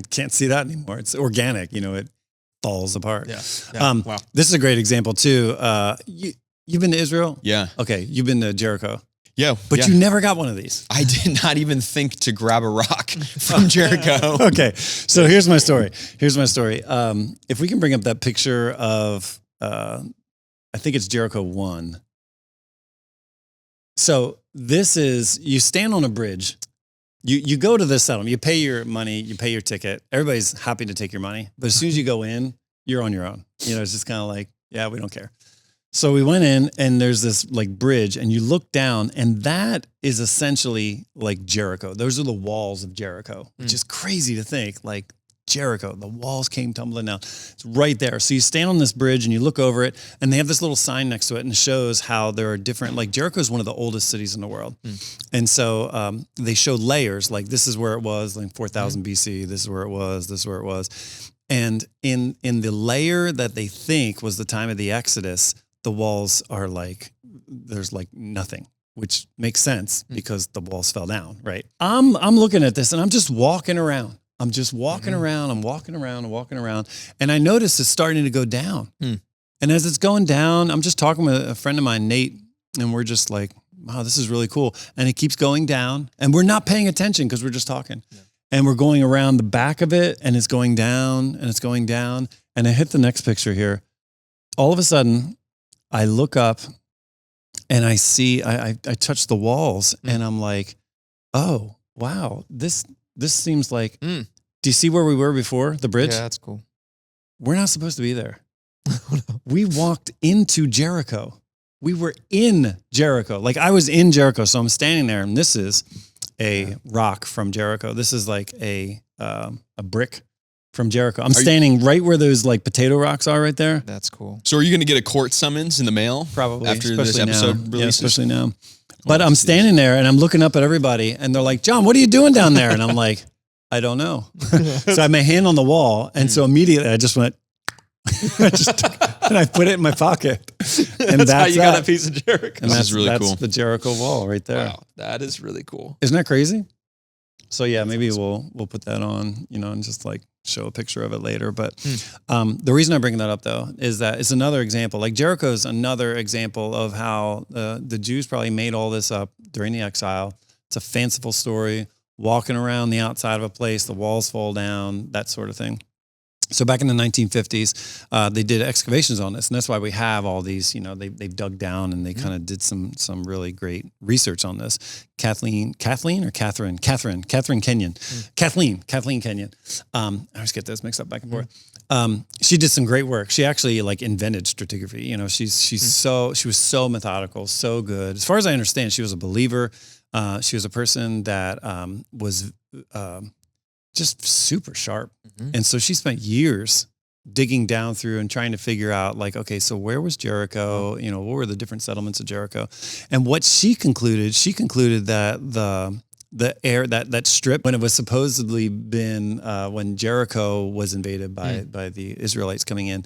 can't see that anymore. It's organic, it falls apart. Wow. This is a great example too. You've been to Israel? Yeah. Okay. You've been to Jericho. Yeah. But you never got one of these. I did not even think to grab a rock from Jericho. Okay. So here's my story. If we can bring up that picture of, I think it's Jericho 1. So this is, you stand on a bridge. You go to this settlement. You pay your money. You pay your ticket. Everybody's happy to take your money. But as soon as you go in, you're on your own. It's just kind of like, yeah, we don't care. So we went in and there's this like bridge and you look down and that is essentially like Jericho. Those are the walls of Jericho, which is crazy to think like Jericho, the walls came tumbling down. It's right there. So you stand on this bridge and you look over it and they have this little sign next to it and it shows how there are different, like Jericho is one of the oldest cities in the world. And so they show layers, like this is where it was, like 4000 BC, this is where it was, this is where it was. And in the layer that they think was the time of the Exodus, the walls are like, there's like nothing, which makes sense because the walls fell down, right? I'm looking at this and I'm just walking around. I'm walking around. And I notice it's starting to go down. And as it's going down, I'm just talking with a friend of mine, Nate, and we're just like, wow, this is really cool. And it keeps going down and we're not paying attention because we're just talking. Yeah. And we're going around the back of it and it's going down and it's going down. And I hit the next picture here. All of a sudden, I look up and I see, I touch the walls and I'm like, oh, wow, this seems like, do you see where we were before the bridge? Yeah, that's cool. We're not supposed to be there. We walked into Jericho. We were in Jericho. Like I was in Jericho. So I'm standing there and this is a rock from Jericho. This is like a brick from Jericho. I'm standing right where those like potato rocks are right there. That's cool. So are you going to get a court summons in the mail? Probably. After this episode releases? Yeah, especially now. But I'm standing there and I'm looking up at everybody and they're like, John, what are you doing down there? And I'm like, I don't know. So I had my hand on the wall. And so immediately I just went, and I put it in my pocket. And that's how you got a piece of Jericho. And that's really cool. That's the Jericho wall right there. Wow, that is really cool. Isn't that crazy? So yeah, maybe we'll put that on, and just like show a picture of it later. But the reason I bring that up though is that it's another example. Like Jericho is another example of how the Jews probably made all this up during the exile. It's a fanciful story, walking around the outside of a place, the walls fall down, that sort of thing. So back in the 1950s, they did excavations on this, and that's why we have all these. They've dug down and they kind of did some really great research on this. Kathleen Kenyon. Kathleen Kenyon. I always get those mixed up back and forth. She did some great work. She actually invented stratigraphy. She was so methodical, so good. As far as I understand, she was a believer. She was a person that was just super sharp. And so she spent years digging down through and trying to figure out okay, so where was Jericho? What were the different settlements of Jericho? And what she concluded that the air, that strip, when it was supposedly been, when Jericho was invaded by the Israelites coming in,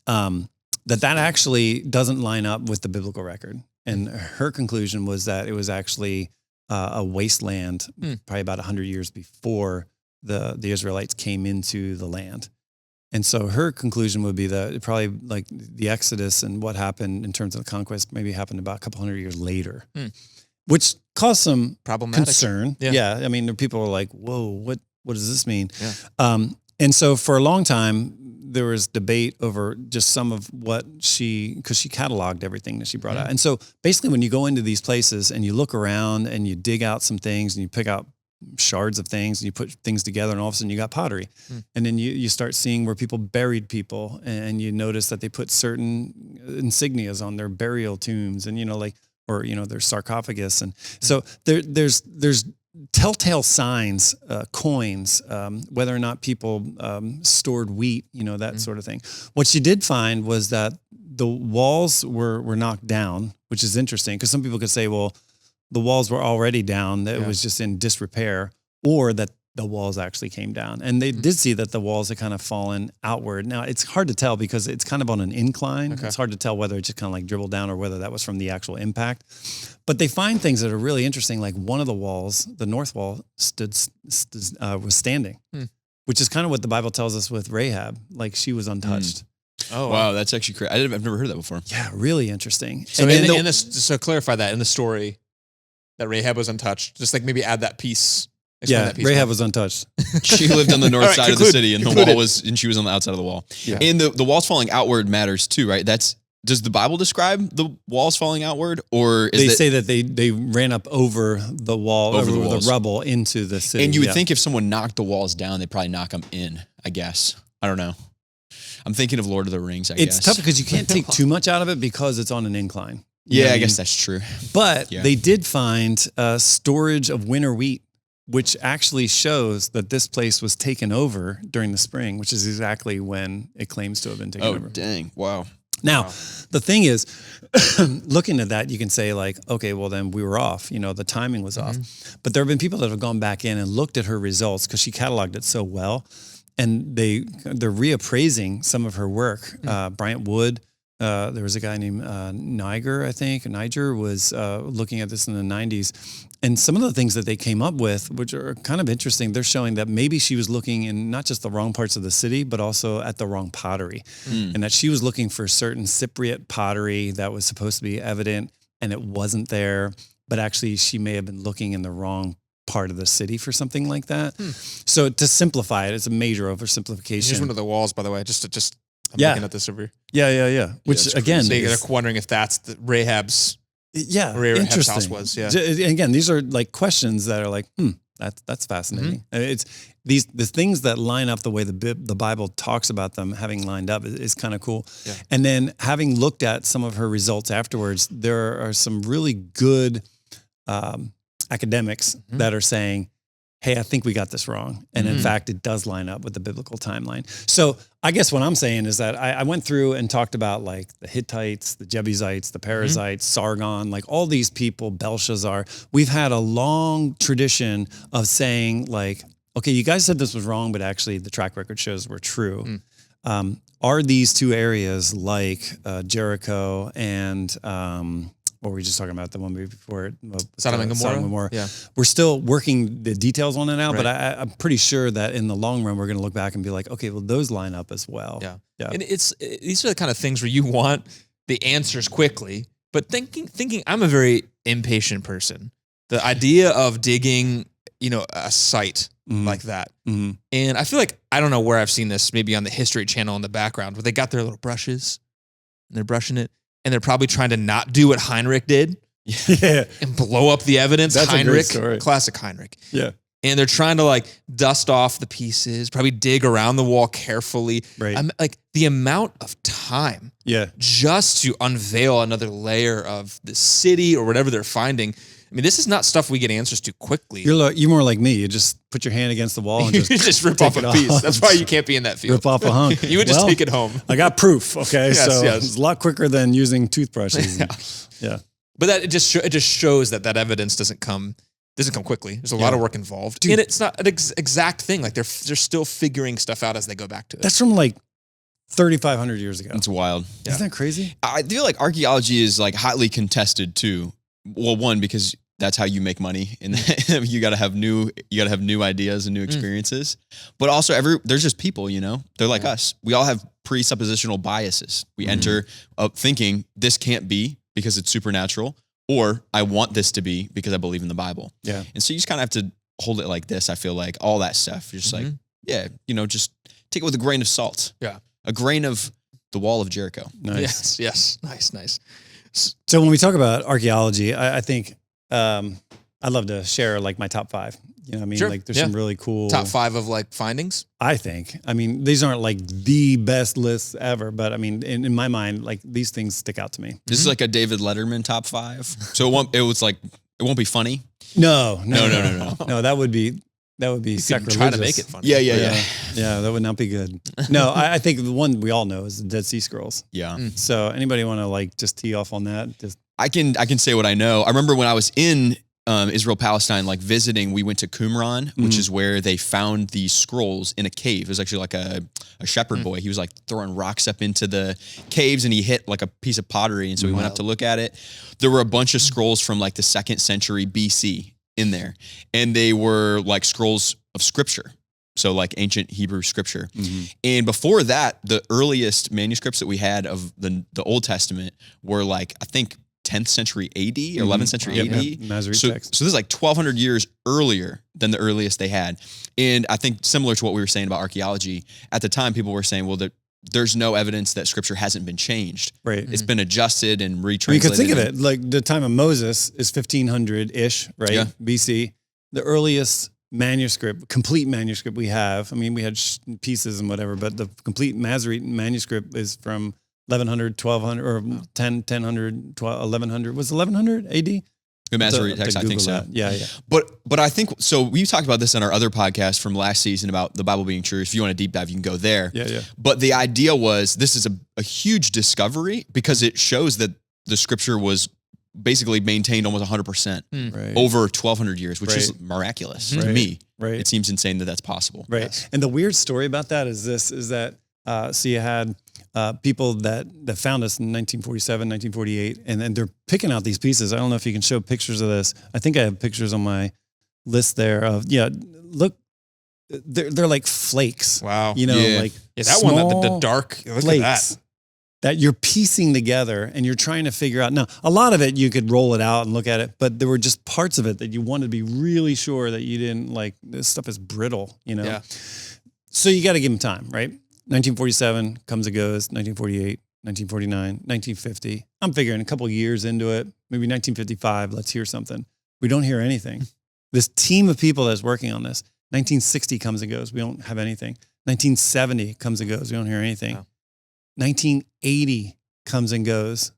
that actually doesn't line up with the biblical record. And her conclusion was that it was actually a wasteland, probably about 100 years before the Israelites came into the land. And so her conclusion would be that it probably the Exodus and what happened in terms of the conquest maybe happened about a couple hundred years later, which caused some concern. Yeah. I mean, people were like, whoa, what does this mean? Yeah. And so for a long time, there was debate over just some of what because she cataloged everything that she brought out. And so basically when you go into these places and you look around and you dig out some things and you pick out shards of things and you put things together and all of a sudden you got pottery. And then you start seeing where people buried people and you notice that they put certain insignias on their burial tombs and, their sarcophagus. And so there's telltale signs, coins, whether or not people stored wheat, that sort of thing. What she did find was that the walls were knocked down, which is interesting because some people could say, well, the walls were already down, that it was just in disrepair, or that the walls actually came down. And they did see that the walls had kind of fallen outward. Now, it's hard to tell because it's kind of on an incline. Okay. It's hard to tell whether it just kind of like dribbled down or whether that was from the actual impact. But they find things that are really interesting, like one of the walls, the north wall, was standing, which is kind of what the Bible tells us with Rahab, like she was untouched. Oh, wow. That's actually crazy. I've never heard that before. Yeah, really interesting. So, so clarify that in the story, that Rahab was untouched. Just like maybe add that piece. That piece Rahab was untouched. She lived on the north side of the city, and the wall and she was on the outside of the wall. Yeah. And the walls falling outward matters too, right? Does the Bible describe the walls falling outward, or they say that they ran up over the wall, over the rubble into the city? And you would think if someone knocked the walls down, they'd probably knock them in. I guess I don't know. I'm thinking of Lord of the Rings. It's tough because you can't take too much out of it because it's on an incline. I guess that's true. But they did find storage of winter wheat, which actually shows that this place was taken over during the spring, which is exactly when it claims to have been taken over. Oh, dang. Wow. Now, the thing is, looking at that, you can say like, okay, well then we were off. The timing was off. But there have been people that have gone back in and looked at her results because she cataloged it so well. And they're reappraising some of her work. Bryant Wood, there was a guy named Niger, I think. Niger was looking at this in the 90s. And some of the things that they came up with, which are kind of interesting, they're showing that maybe she was looking in not just the wrong parts of the city, but also at the wrong pottery. And that she was looking for certain Cypriot pottery that was supposed to be evident, and it wasn't there. But actually, she may have been looking in the wrong part of the city for something like that. So to simplify it, it's a major oversimplification. Here's one of the walls, by the way, I'm looking at this over here. Yeah. Which again, so you're wondering if that's the Rahab's. Rahab's house was. Yeah. Again, these are like questions that are like, that's fascinating. It's the things that line up the way the Bible talks about them having lined up is kind of cool. Yeah. And then having looked at some of her results afterwards, there are some really good academics that are saying, hey, I think we got this wrong. And in fact, it does line up with the biblical timeline. So I guess what I'm saying is that I went through and talked about like the Hittites, the Jebusites, the Perizzites, Sargon, like all these people, Belshazzar. We've had a long tradition of saying like, okay, you guys said this was wrong, but actually the track record shows we're true. Are these two areas like Jericho and what were we just talking about? The one before it? Sodom and Gomorrah. Yeah. We're still working the details on it now, but I'm pretty sure that in the long run, we're going to look back and be like, okay, well, those line up as well. Yeah. And these are the kind of things where you want the answers quickly, but thinking I'm a very impatient person. The idea of digging, a site like that. And I feel like, I don't know where I've seen this, maybe on the History Channel in the background, where they got their little brushes and they're brushing it. And they're probably trying to not do what Heinrich did and blow up the evidence. That's Heinrich, classic Heinrich. Yeah. And they're trying to like dust off the pieces, probably dig around the wall carefully. Right. Like the amount of time just to unveil another layer of the city or whatever they're finding. I mean, this is not stuff we get answers to quickly. You're more like me. You just put your hand against the wall and just rip off a piece. That's why you can't be in that field. Rip off a hunk. You would just take it home. I got proof. Okay, it's a lot quicker than using toothbrushes. Yeah. But that it just shows that evidence doesn't come quickly. There's a lot of work involved, and it's not an exact thing. Like they're still figuring stuff out as they go back to it. That's from like 3,500 years ago. It's wild. Isn't that crazy? I feel like archaeology is like hotly contested too. Well, one, because that's how you make money, and you got to have new ideas and new experiences. But also, there's just people, they're like us. We all have presuppositional biases. We enter up thinking this can't be because it's supernatural, or I want this to be because I believe in the Bible. Yeah, and so you just kind of have to hold it like this. I feel like all that stuff. You're just like, just take it with a grain of salt. Yeah. a grain of the wall of Jericho. Nice. Yes. Nice. So when we talk about archaeology, I think I'd love to share like my top 5. You know what I mean? Sure. Like there's some really cool Top 5 of like findings. I think. I mean, these aren't like the best lists ever, but I mean, in my mind, like these things stick out to me. This is like a David Letterman top 5. So it won't be funny. No. No. That would be sacrilegious. Try to make it funny. Yeah, that would not be good. No, I think the one we all know is the Dead Sea Scrolls. Yeah. So anybody want to like just tee off on that? Just I can say what I know. I remember when I was in Israel, Palestine, like visiting, we went to Qumran, which is where they found these scrolls in a cave. It was actually like a shepherd boy. He was like throwing rocks up into the caves and he hit like a piece of pottery. And so we went up to look at it. There were a bunch of scrolls from like the 2nd century BC in there. And they were like scrolls of scripture. So like ancient Hebrew scripture. And before that, the earliest manuscripts that we had of the Old Testament were like, I think 10th century AD or 11th century AD. Masoretic So text. this is like 1200 years earlier than the earliest they had. And I think similar to what we were saying about archaeology, at the time people were saying, well, there's no evidence that scripture hasn't been changed. Right. It's been adjusted and You retranslated. could think of it like the time of Moses is 1500-ish, right? Yeah. BC. The earliest complete manuscript we have. I mean, we had pieces and whatever, but the complete Masoretic manuscript is from 1100, 1200, or 1000, 1100. Was 1100 AD? The Masoretic text, I think so. That. Yeah. But I think, so we talked about this on our other podcast from last season about the Bible being true. If you want to deep dive, you can go there. Yeah. But the idea was this is a huge discovery because it shows that the scripture was basically maintained almost 100% Right. over 1200 years, which is miraculous to me. Right. It seems insane that that's possible. Right. Yes. And the weird story about that is that so you had people that found us in 1947, 1948, and then they're picking out these pieces. I don't know if you can show pictures of this. I think I have pictures on my list there of, look, they're like flakes. Wow. You know, Yeah. like that one, the small dark, look flakes at that you're piecing together and you're trying to figure out. Now, a lot of it, you could roll it out and look at it, but there were just parts of it that you wanted to be really sure that you didn't like, this stuff is brittle, you know? Yeah. So you got to give them time, right? 1947 comes and goes, 1948, 1949, 1950. I'm figuring a couple years into it, maybe 1955, let's hear something. We don't hear anything. This team of people that's working on this, 1960 comes and goes, we don't have anything. 1970 comes and goes, we don't hear anything. Wow. 1980 comes and goes.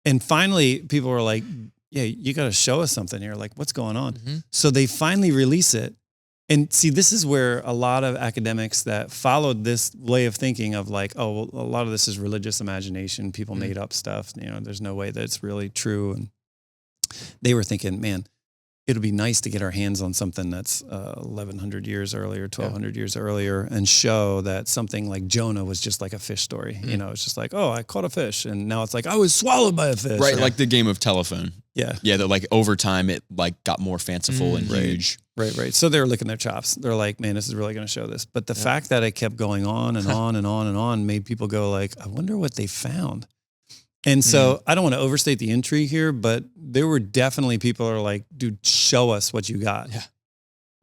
And finally, people were like, yeah, you got to show us something here. Like, what's going on? So they finally release it. And see, this is where a lot of academics that followed this way of thinking of like, oh, well, a lot of this is religious imagination. People made up stuff. You know, there's no way that it's really true. And they were thinking, man, it'll be nice to get our hands on something that's 1,100 years earlier, 1,200 years earlier, and show that something like Jonah was just like a fish story. You know, it's just like, oh, I caught a fish, and now it's like I was swallowed by a fish. Right, like the game of telephone. Yeah. Yeah, that like over time it like got more fanciful and huge. Right. So they're licking their chops. They're like, man, this is really going to show this. But the fact that it kept going on and on and on and on made people go like, I wonder what they found. And so I don't want to overstate the intrigue here, but there were definitely people who are like, dude, show us what you got. Yeah.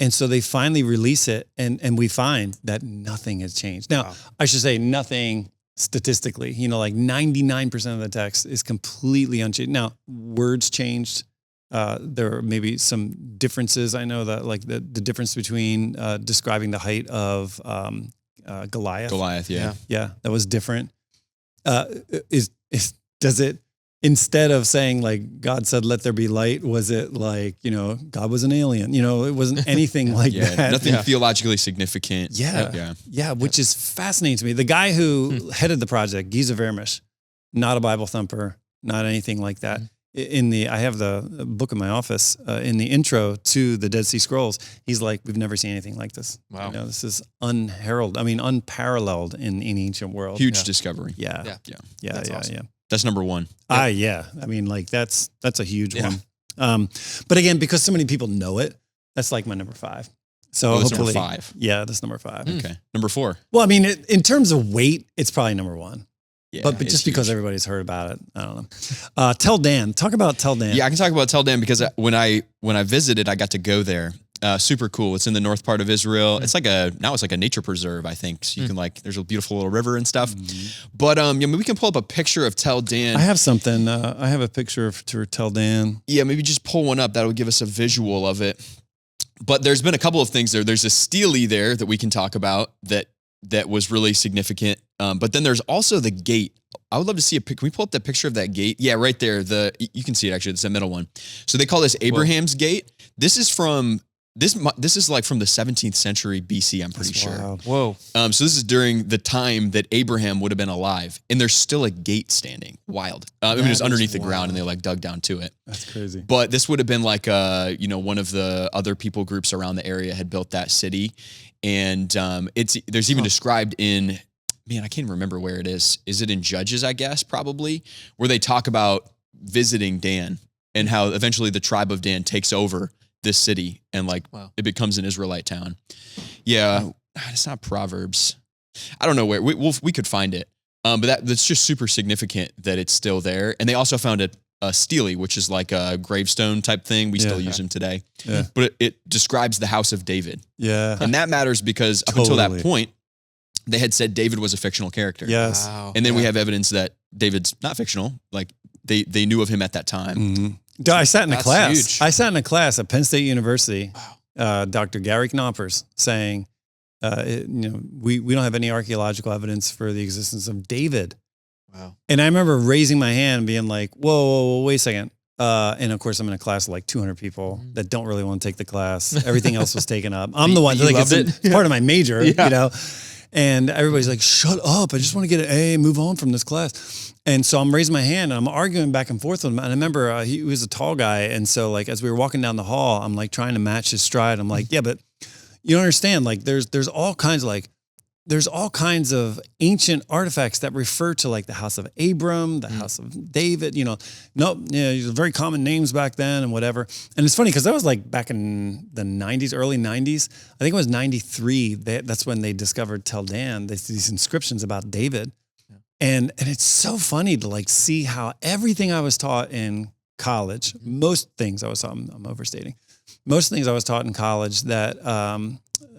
And so they finally release it and we find that nothing has changed. Now, I should say nothing statistically, you know, like 99% of the text is completely unchanged. Now, words changed. There are maybe some differences. I know that like the difference between describing the height of Goliath. Goliath, yeah. Yeah, that was different. Does it, instead of saying like God said, let there be light, was it like, you know, God was an alien? You know, it wasn't anything like that. Nothing theologically significant. Yeah, which is fascinating to me. The guy who headed the project, Giza Vermish, not a Bible thumper, not anything like that. I have the book in my office, in the intro to the Dead Sea Scrolls, he's like, we've never seen anything like this. Wow. You know, this is unparalleled in ancient world. Huge discovery. Yeah. That's awesome. Yeah. That's number one. Yeah. I mean, like that's a huge one. But again, because so many people know it, that's like my number 5. So that's hopefully, number 5. Yeah, that's number 5. Okay. Number 4. Well, I mean, in terms of weight, it's probably number 1. Yeah, but just because everybody's heard about it, I don't know. Tel Dan, talk about Tel Dan. Yeah, I can talk about Tel Dan because when I visited, I got to go there, Super cool. It's in the north part of Israel. It's like a nature preserve, I think. So you can there's a beautiful little river and stuff. But we can pull up a picture of Tel Dan. I have something. I have a picture of Tel Dan. Yeah, maybe just pull one up. That would give us a visual of it. But there's been a couple of things there. There's a stele there that we can talk about that was really significant. But then there's also the gate. I would love to see can we pull up that picture of that gate? Yeah, right there. You can see it actually. It's the middle one. So they call this Abraham's Gate. This is from like from the 17th century BC, I'm pretty sure. Wild. Whoa. So this is during the time that Abraham would have been alive, and there's still a gate standing. Wild. I mean, it's underneath the ground, and they dug down to it. That's crazy. But this would have been like one of the other people groups around the area had built that city, and there's even described in, man, I can't even remember where it is. Is it in Judges? I guess probably, where they talk about visiting Dan and how eventually the tribe of Dan takes over this city and it becomes an Israelite town. Yeah, it's not Proverbs. I don't know where we could find it. But that's just super significant that it's still there. And they also found a stele, which is like a gravestone type thing. We still use them today. Yeah. But it describes the house of David. Yeah. And that matters because up until that point, they had said David was a fictional character. Yes. Wow. And then we have evidence that David's not fictional. Like they knew of him at that time. Mm-hmm. I sat in a That's class. huge. I sat in a class at Penn State University. Dr. Gary Knoppers saying, we don't have any archaeological evidence for the existence of David. Wow. And I remember raising my hand and being like, whoa, wait a second. And of course, I'm in a class of like 200 people that don't really want to take the class. Everything else was taken up. I'm the one You loved it's it? part of my major, Yeah. And everybody's like, shut up. I just want to get an A and move on from this class. And so I'm raising my hand and I'm arguing back and forth with him. And I remember he was a tall guy. And so as we were walking down the hall, I'm trying to match his stride. I'm like, yeah, but you don't understand. There's all kinds of ancient artifacts that refer to the house of Abram, the house of David, very common names back then and whatever. And it's funny because that was back in the 90s, early 90s. I think it was 93. That's when they discovered Tel Dan, these inscriptions about David. Yeah. And it's so funny to see how everything I was taught in college, most things I was taught, I'm overstating, most things I was taught in college that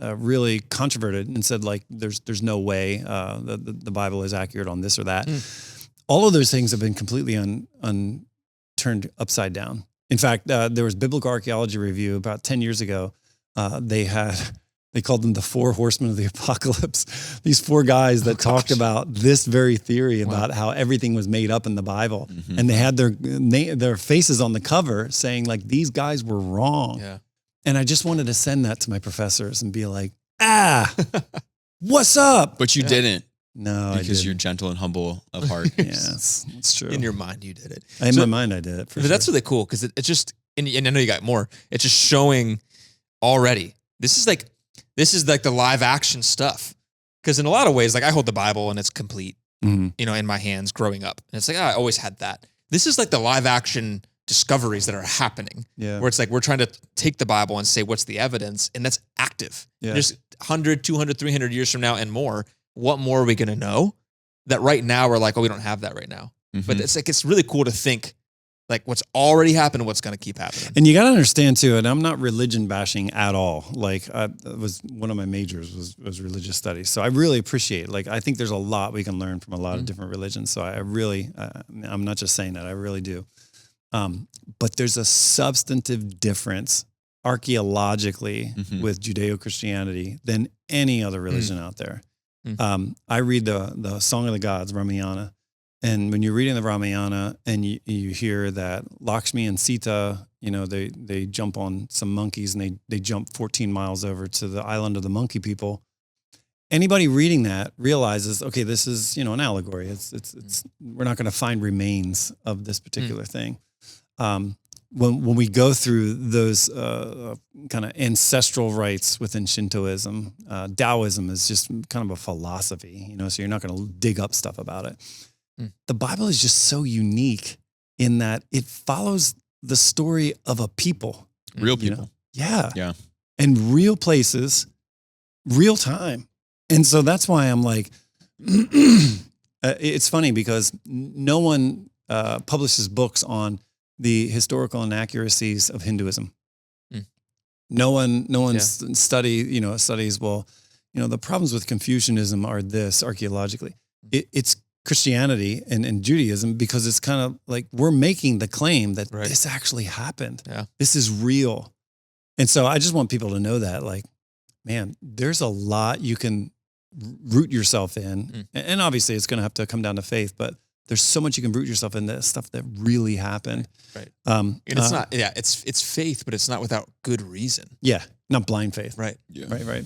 really controverted and said there's no way the Bible is accurate on this or that. All of those things have been completely turned upside down. In fact, there was Biblical Archaeology Review about 10 years ago. They called them the 4 horsemen of the apocalypse. These 4 guys that talked about this very theory about how everything was made up in the Bible. Mm-hmm. And they had their faces on the cover saying these guys were wrong. Yeah. And I just wanted to send that to my professors and be like, what's up? But you didn't. No, because you're gentle and humble of heart. Yes, it's true. In your mind, you did it. In my mind, I did it. But that's really cool because it's just, and I know you got more. It's just showing already. This is the live action stuff. Because in a lot of ways, I hold the Bible and it's complete, in my hands growing up. And it's I always had that. This is the live action discoveries that are happening. Yeah. Where it's we're trying to take the Bible and say, what's the evidence? And that's active. Yeah. Just 100, 200, 300 years from now and more, what more are we going to know? That right now we're we don't have that right now. Mm-hmm. But it's really cool to think what's already happened and what's going to keep happening. And you got to understand too, and I'm not religion bashing at all. Was one of my majors was religious studies. So I really appreciate, I think there's a lot we can learn from a lot of different religions. So I really, I'm not just saying that, I really do. But there's a substantive difference archaeologically with Judeo-Christianity than any other religion out there. I read the Song of the Gods, Ramayana, and when you're reading the Ramayana and you hear that Lakshmi and Sita, they jump on some monkeys and they jump 14 miles over to the island of the monkey people. Anybody reading that realizes, okay, this is an allegory. It's we're not going to find remains of this particular thing. When we go through those kind of ancestral rites within Shintoism, Taoism is just kind of a philosophy, so you're not going to dig up stuff about it. The Bible is just so unique in that it follows the story of a people. Real people. Yeah. Yeah. And real places, real time. And so that's why I'm it's funny because no one publishes books on the historical inaccuracies of Hinduism. No one studies, well, the problems with Confucianism are this archaeologically. It's Christianity and Judaism, because it's kind of like we're making the claim that this actually happened. Yeah. This is real. And so I just want people to know that, like, man, there's a lot you can root yourself in. And obviously it's going to have to come down to faith, but there's so much you can root yourself in, that stuff that really happened. Right. And it's not, it's faith, but it's not without good reason. Yeah. Not blind faith. Right. Yeah. Right.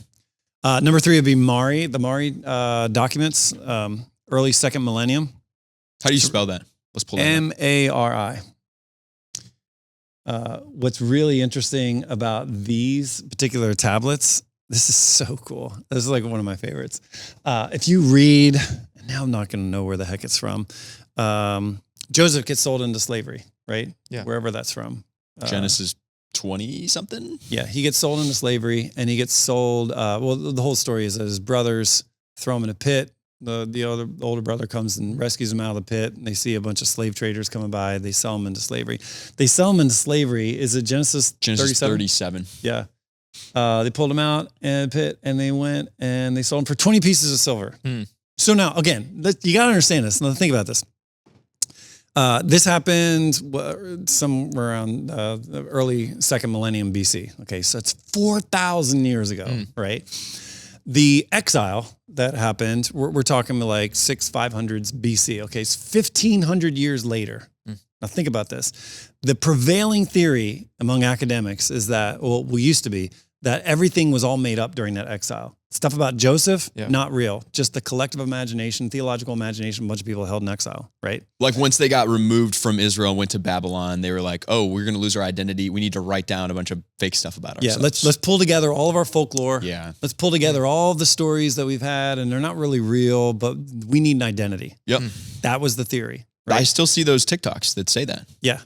Number 3 would be Mari, the Mari documents, early 2nd millennium. How do you spell that? Let's pull that up. Mari. What's really interesting about these particular tablets, this is so cool. This is like one of my favorites. If you read, now I'm not going to know where the heck it's from. Joseph gets sold into slavery, right? Yeah. Wherever that's from. Genesis 20 something. Yeah. He gets sold into slavery, and he gets sold. Well, the whole story is that his brothers throw him in a pit. The older brother comes and rescues him out of the pit, and they see a bunch of slave traders coming by. They sell him into slavery. Is it Genesis 37? Yeah. They pulled him out in the pit, and they went and they sold him for 20 pieces of silver. So now, again, you got to understand this. Now think about this. This happened somewhere around the early 2nd millennium BC. Okay, so it's 4,000 years ago, right? The exile that happened, we're talking like 500s BC. Okay, it's 1,500 years later. Now think about this. The prevailing theory among academics is that, well, we used to be, that everything was all made up during that exile. Stuff about Joseph, not real. Just the collective imagination, theological imagination, a bunch of people held in exile, right? Like once they got removed from Israel and went to Babylon, they were like, oh, we're going to lose our identity. We need to write down a bunch of fake stuff about ourselves. Yeah, let's pull together all of our folklore. Yeah. Let's pull together all of the stories that we've had, and they're not really real, but we need an identity. Yep. That was the theory. Right? I still see those TikToks that say that. Yeah.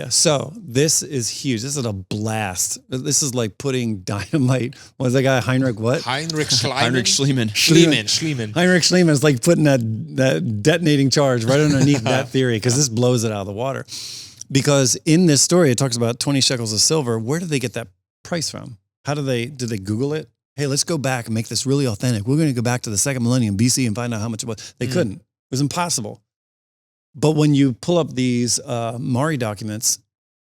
So this is huge. This is a blast. This is like putting dynamite. What was that guy? Heinrich what? Heinrich Schliemann. Heinrich Schliemann is like putting that detonating charge right underneath that theory, because this blows it out of the water. Because in this story, it talks about 20 shekels of silver. Where did they get that price from? Did they Google it? Hey, let's go back and make this really authentic. We're going to go back to the 2nd millennium BC and find out how much it was. They couldn't. It was impossible. But when you pull up these Mari documents,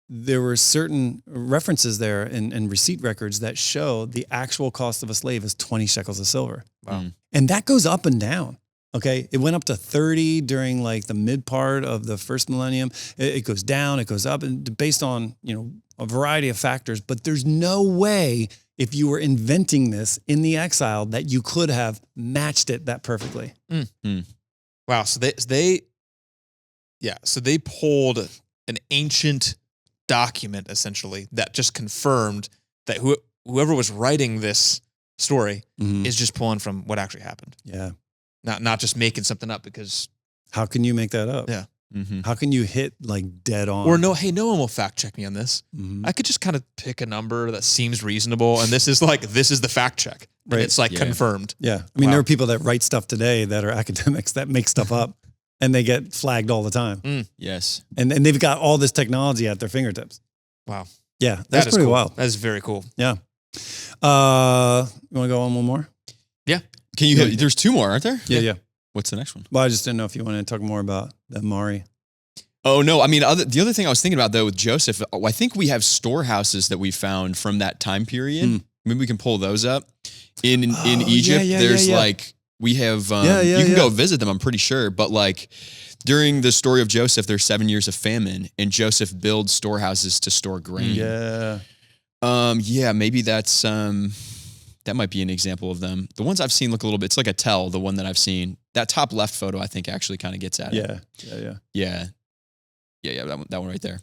there were certain references there and receipt records that show the actual cost of a slave is 20 shekels of silver. Wow. And that goes up and down. Okay. It went up to 30 during like the mid part of the 1st millennium. It goes down, it goes up, and based on, a variety of factors. But there's no way, if you were inventing this in the exile, that you could have matched it that perfectly. Wow. So they pulled an ancient document, essentially, that just confirmed that whoever was writing this story is just pulling from what actually happened. Yeah. Not just making something up, because how can you make that up? Yeah. How can you hit like dead on? Or no one will fact check me on this. I could just kind of pick a number that seems reasonable, and this is the fact check. And it's like confirmed. Yeah. I mean, there are people that write stuff today that are academics that make stuff up. And they get flagged all the time. Yes. And they've got all this technology at their fingertips. Wow. Yeah, that's pretty cool. wild. That is very cool. Yeah. You want to go on one more? Yeah. Can you? There's 2 more, aren't there? Yeah. What's the next one? Well, I just didn't know if you wanted to talk more about the Mari. Oh, no. I mean, the other thing I was thinking about, though, with Joseph, I think we have storehouses that we found from that time period. Maybe we can pull those up. In Egypt, there's like... We have, you can go visit them, I'm pretty sure. But like during the story of Joseph, there's 7 years of famine, and Joseph builds storehouses to store grain. Maybe that's, that might be an example of them. The ones I've seen look a little bit, it's like a tell, the one that I've seen. That top left photo, I think, actually kind of gets at it. Yeah, that one right there.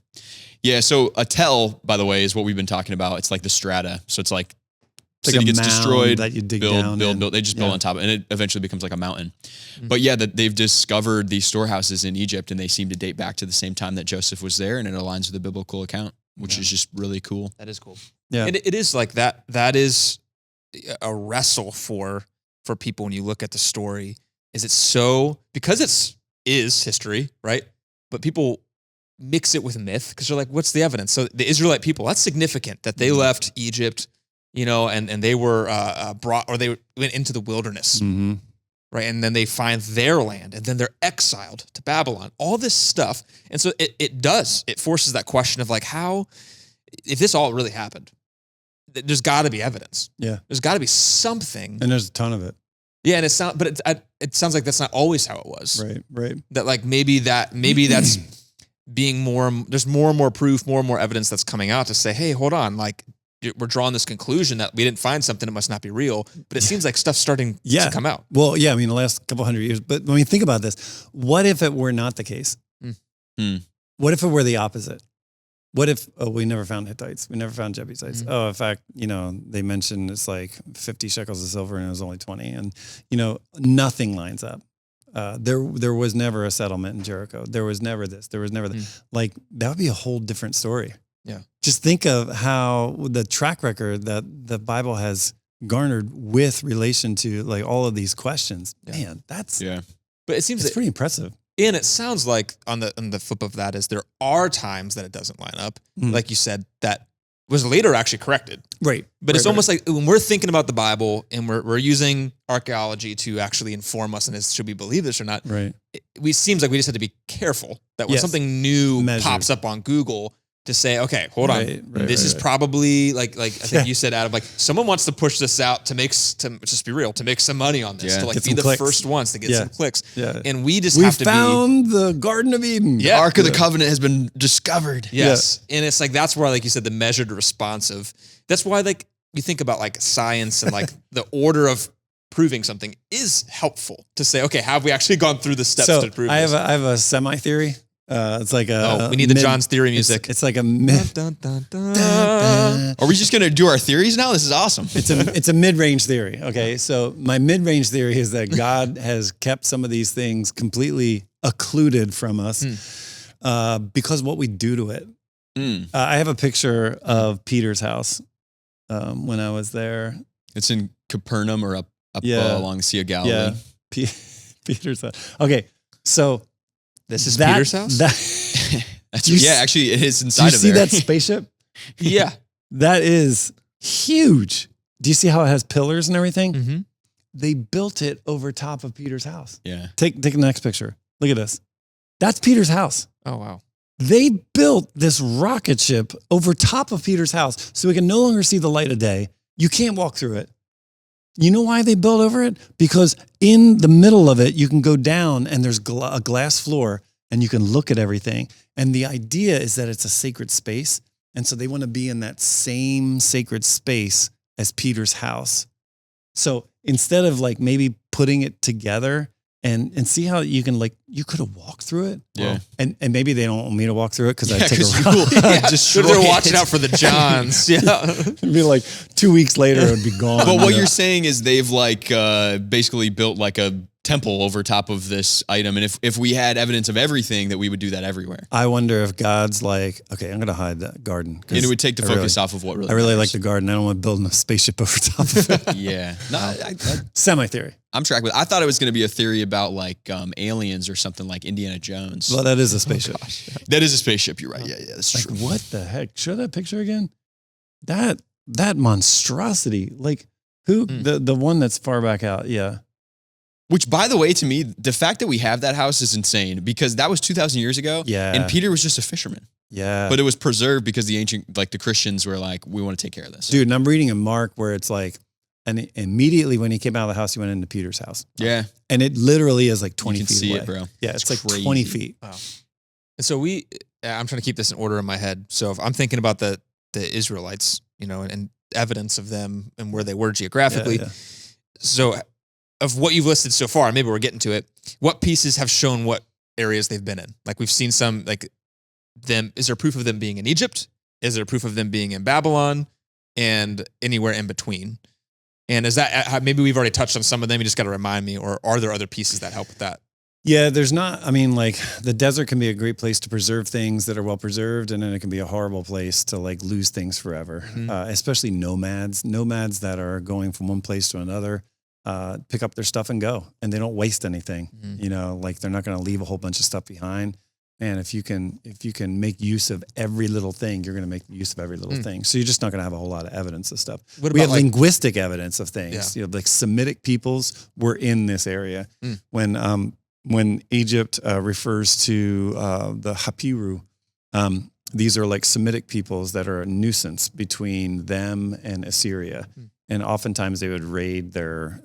Yeah, so a tell, by the way, is what we've been talking about. It's like the strata. So it's like, It's city like gets destroyed, that you dig build. down. They just build on top of it, and it eventually becomes like a mountain. But yeah, they've discovered these storehouses in Egypt, and they seem to date back to the same time that Joseph was there, and it aligns with the biblical account, which is just really cool. That is cool. Yeah. It is like that. That is a wrestle for people when you look at the story. Is it so, because is history, right? But people mix it with myth because you're like, what's the evidence? So the Israelite people, that's significant that they left Egypt, and they were brought, or they went into the wilderness, right? And then they find their land, and then they're exiled to Babylon. All this stuff, and so it forces that question of like, how, if this all really happened, there's got to be evidence. Yeah, there's got to be something, and there's a ton of it. Yeah, and it sounds like that's not always how it was. Right. That like maybe that's being there's more and more proof, more and more evidence that's coming out to say, hey, hold on, like we're drawing this conclusion that we didn't find something, it must not be real. But it seems like stuff's starting to come out. Well, yeah, I mean, the last couple hundred years. But when you think about this, what if it were not the case? What if it were the opposite? What if, we never found Hittites, we never found Jebusites. Oh, in fact, they mentioned it's like 50 shekels of silver and it was only 20. And, nothing lines up. There was never a settlement in Jericho. There was never this. There was never that. Like, that would be a whole different story. Yeah. Just think of how the track record that the Bible has garnered with relation to like all of these questions. Yeah. Man, that's But it seems it's pretty impressive. And it sounds like on the flip of that is there are times that it doesn't line up, like you said, that was later actually corrected. Right. But it's almost like when we're thinking about the Bible and we're using archaeology to actually inform us and should we believe this or not? Right. It seems like we just have to be careful that when something new pops up on Google, to say, okay, hold on. This is probably like I think you said, Adam, like someone wants to push this out to just be real, to make some money on this, to like be the first ones to get some clicks. Yeah. And we have to found the Garden of Eden. The Ark of the Covenant has been discovered. Yes. Yeah. And it's like, that's why, like you said, the measured responsive, that's why like you think about like science and like the order of proving something is helpful to say, okay, have we actually gone through the steps to prove this? I have a semi-theory. It's like we need the John's theory music. It's like a myth. Are we just going to do our theories now? This is awesome. It's a mid-range theory. Okay. So my mid-range theory is that God has kept some of these things completely occluded from us because what we do to it. I have a picture of Peter's house when I was there. It's in Capernaum or up along the Sea of Galilee. Yeah. Peter's house. Okay. So this is Peter's house? Actually, it is inside of there. Do you see that spaceship? Yeah. That is huge. Do you see how it has pillars and everything? Mm-hmm. They built it over top of Peter's house. Yeah. Take the next picture. Look at this. That's Peter's house. Oh, wow. They built this rocket ship over top of Peter's house so we can no longer see the light of day. You can't walk through it. You know why they built over it? Because in the middle of it, you can go down and there's a glass floor and you can look at everything. And the idea is that it's a sacred space. And so they want to be in that same sacred space as Peter's house. So instead of like maybe putting it together and see how you can you could have walked through it. Yeah. And maybe they don't want me to walk through it because I take a run. They're watching out for the Johns. Yeah. It'd be like 2 weeks later, it would be gone. But what you're saying is they've basically built like a temple over top of this item. And if we had evidence of everything, that we would do that everywhere. I wonder if God's like, okay, I'm going to hide that garden. And it would take the focus off of what really I really matters. Like the garden. I don't want to build a spaceship over top of it. Yeah. No, Semi-theory. I'm tracking with. I thought it was going to be a theory about like aliens or something like Indiana Jones. Well, that is a spaceship. That is a spaceship. You're right. Yeah, that's true. What the heck? Show that picture again. That monstrosity. Like who? The one that's far back out. Yeah. Which, by the way, to me, the fact that we have that house is insane because that was 2,000 years ago. Yeah. And Peter was just a fisherman. Yeah. But it was preserved because the ancient, like the Christians were like, we want to take care of this. Dude, and I'm reading in Mark where it's like, and immediately when he came out of the house, he went into Peter's house. Yeah. And it literally is like 20 you can feet see away. it, bro. Yeah, it's like crazy. 20 feet. Wow. And so I'm trying to keep this in order in my head. So if I'm thinking about the Israelites, and evidence of them and where they were geographically. Yeah. So of what you've listed so far, and maybe we're getting to it, what pieces have shown what areas they've been in? Like we've seen some, like them, is there proof of them being in Egypt? Is there proof of them being in Babylon and anywhere in between? And is that, maybe we've already touched on some of them, you just got to remind me, or are there other pieces that help with that? Yeah, there's not, like the desert can be a great place to preserve things that are well preserved, and then it can be a horrible place to like lose things forever, especially nomads that are going from one place to another, pick up their stuff and go, and they don't waste anything, like they're not going to leave a whole bunch of stuff behind. man, if you can make use of every little thing, you're going to make use of every little thing. So you're just not going to have a whole lot of evidence of stuff. What We about, have linguistic evidence of things. Yeah. Like Semitic peoples were in this area. When Egypt refers to the Hapiru, these are like Semitic peoples that are a nuisance between them and Assyria. And oftentimes they would raid their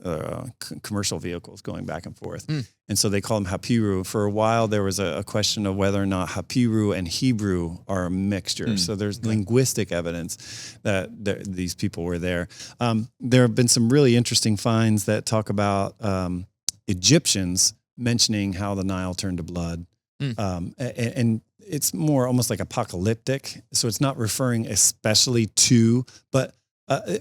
commercial vehicles going back and forth. And so they call them Hapiru. For a while, there was a question of whether or not Hapiru and Hebrew are a mixture. So there's linguistic evidence that these people were there. There have been some really interesting finds that talk about Egyptians mentioning how the Nile turned to blood. And it's more almost like apocalyptic. So it's not referring especially to, but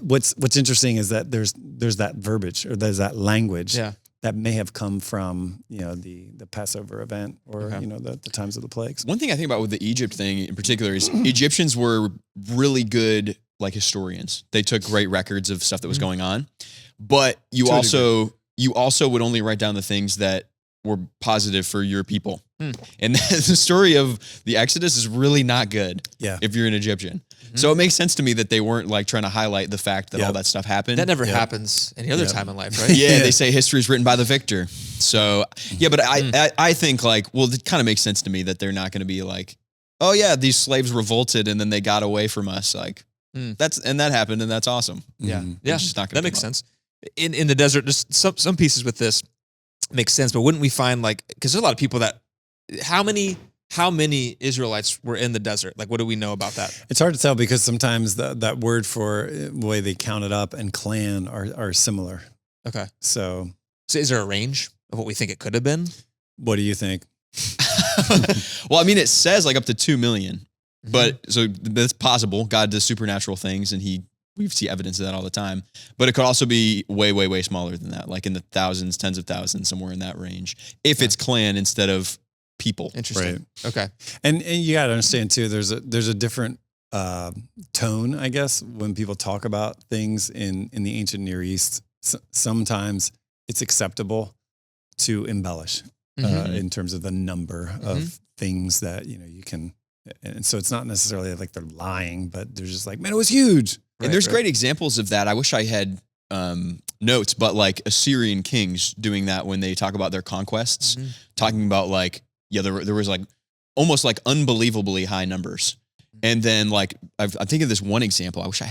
what's interesting is that there's that verbiage or there's that language that may have come from the Passover event or the times of the plagues. One thing I think about with the Egypt thing in particular is Egyptians were really good like historians. They took great records of stuff that was going on, but you also would only write down the things that were positive for your people. And the story of the Exodus is really not good if you're an Egyptian. So it makes sense to me that they weren't like trying to highlight the fact that all that stuff happened. That never happens any other time in life, right? They say history is written by the victor. So but I think like, well, it kind of makes sense to me that they're not going to be like, oh yeah, these slaves revolted and then they got away from us. Like that happened and that's awesome. Yeah. Just not gonna that makes sense. In the desert, just some pieces with this makes sense, but wouldn't we find like, because there's a lot of people that, how many Israelites were in the desert? Like, what do we know about that? It's hard to tell because sometimes that word for the way they count it up and clan are similar. Okay. So is there a range of what we think it could have been? What do you think? Well, I mean, it says like up to 2 million, but so that's possible. God does supernatural things and we see evidence of that all the time, but it could also be way, way, way smaller than that, like in the thousands, tens of thousands, somewhere in that range, if it's clan instead of people. Interesting. Right. Okay. And you got to understand too, there's a different tone, I guess, when people talk about things in the ancient Near East. Sometimes it's acceptable to embellish in terms of the number of things that, you can, and so it's not necessarily like they're lying, but they're just like, man, it was huge. And there's great examples of that. I wish I had notes, but like Assyrian kings doing that when they talk about their conquests, talking about like, there was like almost like unbelievably high numbers. And then like, I think of this one example. I wish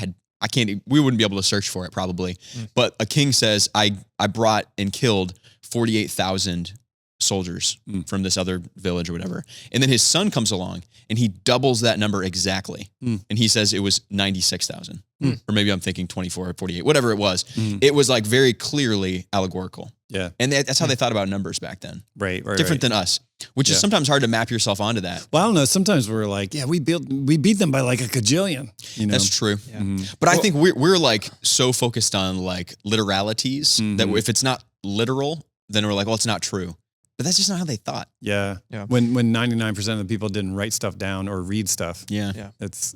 we wouldn't be able to search for it probably, but a king says, I brought and killed 48,000 soldiers from this other village or whatever. And then his son comes along and he doubles that number exactly. And he says it was 96,000 or maybe I'm thinking 24 or 48, whatever it was. It was like very clearly allegorical. Yeah. And that's how they thought about numbers back then. Right. Different than us, which is sometimes hard to map yourself onto that. Well, I don't know. Sometimes we're like, we beat them by like a cajillion. That's true. Yeah. But I think we're like so focused on like literalities that if it's not literal, then we're like, well, it's not true. But that's just not how they thought. Yeah. When 99% of the people didn't write stuff down or read stuff. Yeah. It's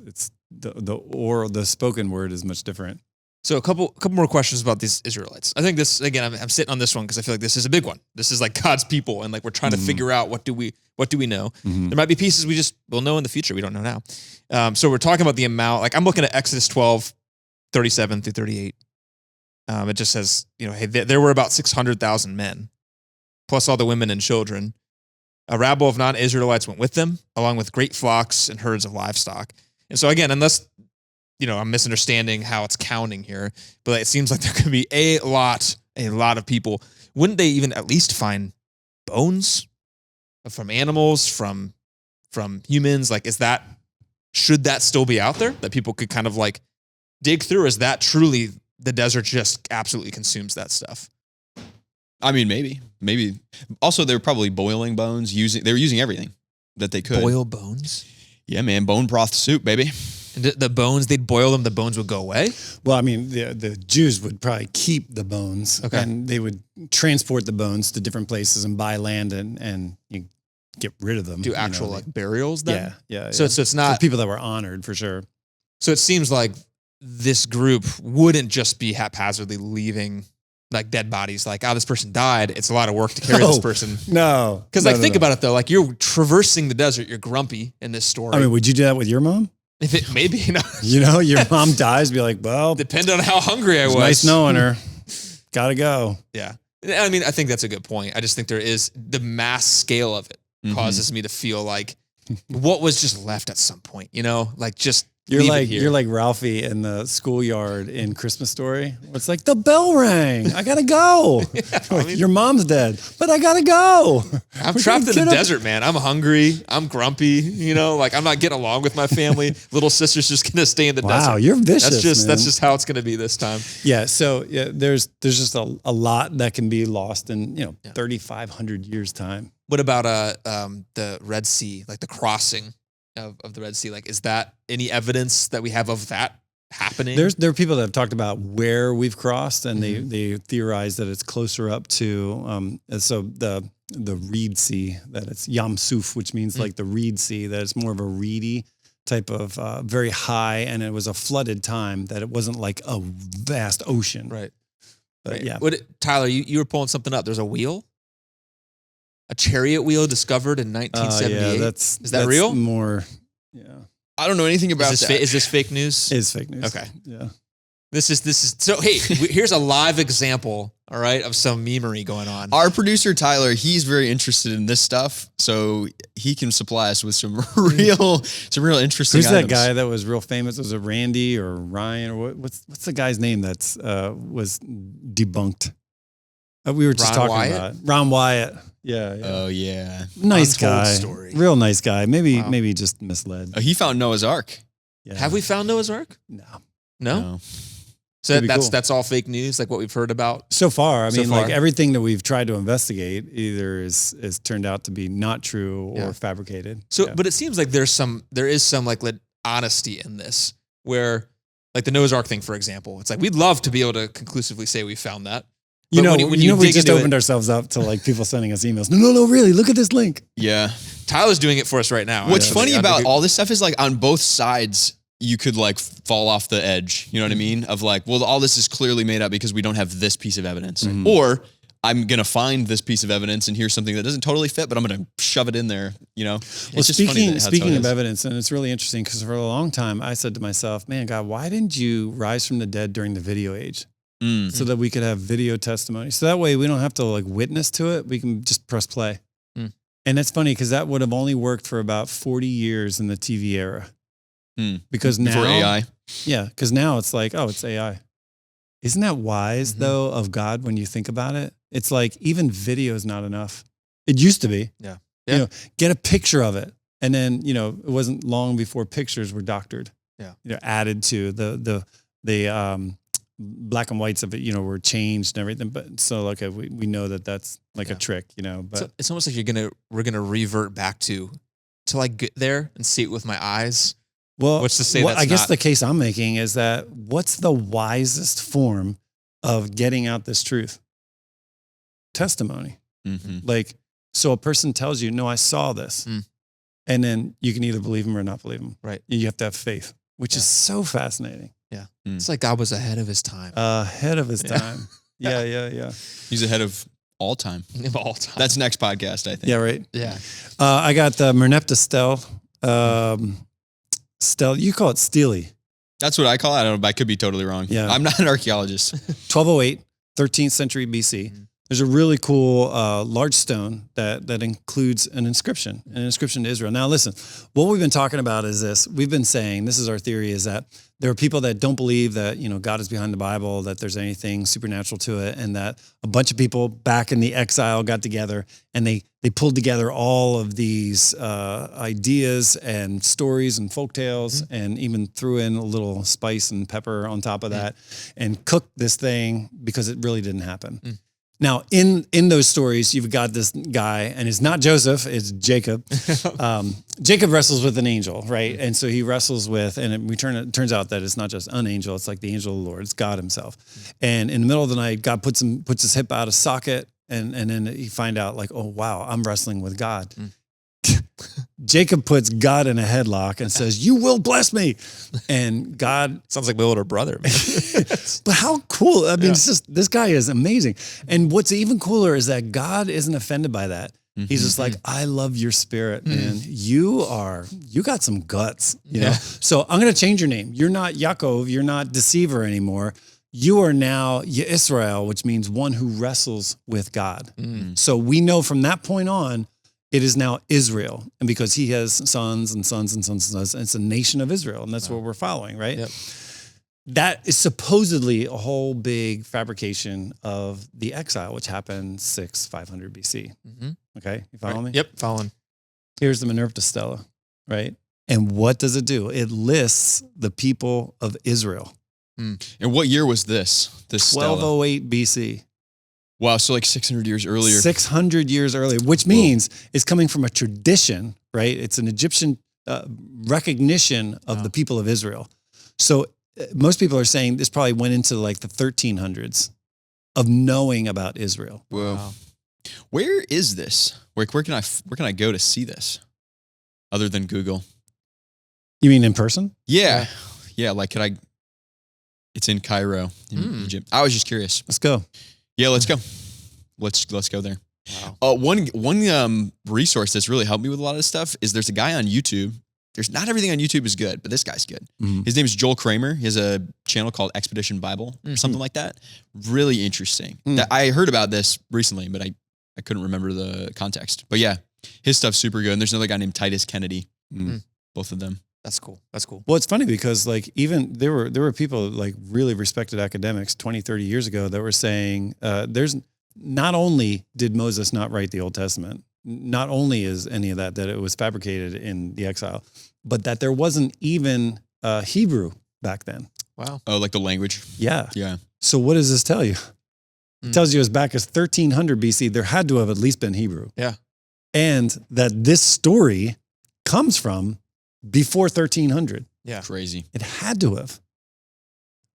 the spoken word is much different. So a couple more questions about these Israelites. I think this, again, I'm sitting on this one because I feel like this is a big one. This is like God's people, and like we're trying to figure out what do we know. There might be pieces we'll know in the future. We don't know now. So we're talking about the amount. Like I'm looking at Exodus 12, 37 through 38. It just says, hey, there were about 600,000 men, plus all the women and children. A rabble of non-Israelites went with them, along with great flocks and herds of livestock. And so again, unless I'm misunderstanding how it's counting here, but it seems like there could be a lot of people. Wouldn't they even at least find bones from animals, from humans? Like, should that still be out there that people could kind of like dig through? Or is that truly the desert just absolutely consumes that stuff? I mean, maybe. Also, they're probably boiling bones. They were using everything that they could. Boil bones? Yeah, man. Bone broth soup, baby. And the bones, they'd boil them, the bones would go away? Well, I mean, the Jews would probably keep the bones. Okay. And they would transport the bones to different places and buy land and you get rid of them. Do actual like burials then? Yeah. So it's not... For people that were honored, for sure. So it seems like this group wouldn't just be haphazardly leaving like dead bodies. Like, this person died. It's a lot of work to carry this person. No. Because think about it though. Like, you're traversing the desert. You're grumpy in this story. I mean, would you do that with your mom? If it maybe, your mom dies, be like, well, depend on how hungry I was. Nice knowing her. Gotta go. Yeah. I mean, I think that's a good point. I just think there is the mass scale of it causes me to feel like what was just left at some point, like just you're like Ralphie in the schoolyard in Christmas Story. It's like the bell rang. I gotta go. Your mom's dead, but I gotta go. I'm trapped in the desert, man. I'm hungry. I'm grumpy. Like I'm not getting along with my family. Little sister's just gonna stay in the desert. Wow, you're vicious. That's just how it's gonna be this time. Yeah. So there's just a lot that can be lost in 3,500 years time. What about the Red Sea, like the crossing of the Red Sea? Like, is that any evidence that we have of that happening? There are people that have talked about where we've crossed, and they theorize that it's closer up to so the Reed Sea, that it's Yam Suf, which means like the Reed Sea, that it's more of a reedy type of very high, and it was a flooded time, that it wasn't like a vast ocean. Right. But right. yeah. Tyler, you were pulling something up. There's a wheel? A chariot wheel discovered in 1978. Is that real? More, yeah. I don't know anything about that. Is this fake news? It's fake news. Okay. Yeah. This is so. Hey, here's a live example. All right, of some memery going on. Our producer Tyler, he's very interested in this stuff, so he can supply us with some real interesting. Who's items. that guy that was real famous? Was it Randy or Ryan or what's the guy's name that's was debunked? We were just talking about Ron Wyatt. Yeah. Oh yeah. Nice Untold guy. Story. Real nice guy. Maybe just misled. He found Noah's Ark. Yeah. Have we found Noah's Ark? No. So that's all fake news, like what we've heard about so far. I mean, far. like everything that we've tried to investigate either is turned out to be not true or fabricated. So, but it seems like there is some like honesty in this, where like the Noah's Ark thing, for example, it's like we'd love to be able to conclusively say we found that. When we just opened ourselves up to like people sending us emails. No, really, look at this link. Yeah. Tyler's doing it for us right now. What's funny about all this stuff is like on both sides, you could like fall off the edge. You know what I mean? Of like, well, all this is clearly made up because we don't have this piece of evidence. Mm-hmm. Or I'm going to find this piece of evidence and here's something that doesn't totally fit, but I'm going to shove it in there, Well, speaking of evidence, and it's really interesting because for a long time I said to myself, man, God, why didn't you rise from the dead during the video age? So that we could have video testimony. So that way we don't have to like witness to it. We can just press play. And it's funny because that would have only worked for about 40 years in the TV era. Because now, before AI. Yeah. Because now it's like, oh, it's AI. Isn't that wise though of God when you think about it? It's like even video is not enough. It used to be. Yeah. Get a picture of it. And then, it wasn't long before pictures were doctored. Yeah. Added to the black and whites of it, were changed and everything. But so like we know that that's like a trick, but so it's almost like we're gonna revert back to like get there and see it with my eyes. Well, what's to say I guess the case I'm making is that what's the wisest form of getting out this truth? Testimony. Like, so a person tells you, no, I saw this. And then you can either believe him or not believe him. Right. You have to have faith, which is so fascinating. Yeah. It's like God was ahead of his time. Ahead of his time. Yeah. He's ahead of all time. Of all time. That's next podcast, I think. Yeah, right. Yeah. I got the Merneptah Stele. Stele, you call it Stele. That's what I call it. I don't know, but I could be totally wrong. Yeah. I'm not an archaeologist. 1208, 13th century BC. There's a really cool large stone that includes an inscription to Israel. Now, listen, what we've been talking about is this. We've been saying, this is our theory, is that there are people that don't believe that, God is behind the Bible, that there's anything supernatural to it, and that a bunch of people back in the exile got together and they pulled together all of these ideas and stories and folktales and even threw in a little spice and pepper on top of that and cooked this thing because it really didn't happen. Now, in those stories, you've got this guy, and it's not Joseph, it's Jacob. Jacob wrestles with an angel, right? And so he wrestles with, and it turns out that it's not just an angel, it's like the angel of the Lord, it's God himself. And in the middle of the night, God puts his hip out of socket, and then you find out like, oh, wow, I'm wrestling with God. Jacob puts God in a headlock and says, "You will bless me," and God. Sounds like my older brother, man. But how cool! I mean, it's just this guy is amazing. And what's even cooler is that God isn't offended by that. He's just like, I love your spirit, man. You got some guts, you know? So I'm going to change your name. You're not Yaakov. You're not deceiver anymore. You are now Yisrael, which means one who wrestles with God. So we know from that point on, it is now Israel. And because he has sons and sons and sons and sons, it's a nation of Israel. And that's what we're following, right? Yep. That is supposedly a whole big fabrication of the exile, which happened 500 BC. Okay, you follow me? Yep, following. Here's the Merneptah Stele, right? And what does it do? It lists the people of Israel. And what year was this? This stele? 1208 BC. Wow, so like 600 years earlier. 600 years earlier, which means it's coming from a tradition, right? It's an Egyptian recognition of the people of Israel. So most people are saying this probably went into like the 1300s of knowing about Israel. Whoa. Wow. Where is this? Where can I go to see this? Other than Google? You mean in person? Yeah. Like, could I? It's in Cairo, in Egypt. I was just curious. Let's go. Yeah, let's go. Let's go there. Wow. One resource that's really helped me with a lot of this stuff is there's a guy on YouTube. There's not everything on YouTube is good, but this guy's good. His name is Joel Kramer. He has a channel called Expedition Bible or something like that. Really interesting. I heard about this recently, but I couldn't remember the context. But yeah, his stuff's super good. And there's another guy named Titus Kennedy. Both of them. That's cool. Well, it's funny because like even there were people like really respected academics 20, 30 years ago that were saying there's not only did Moses not write the Old Testament, not only is any of that it was fabricated in the exile, but that there wasn't even Hebrew back then. Wow. Oh, like the language? Yeah. Yeah. So what does this tell you? It tells you as back as 1300 BC, there had to have at least been Hebrew. Yeah. And that this story comes from before 1300. Yeah. Crazy. It had to have.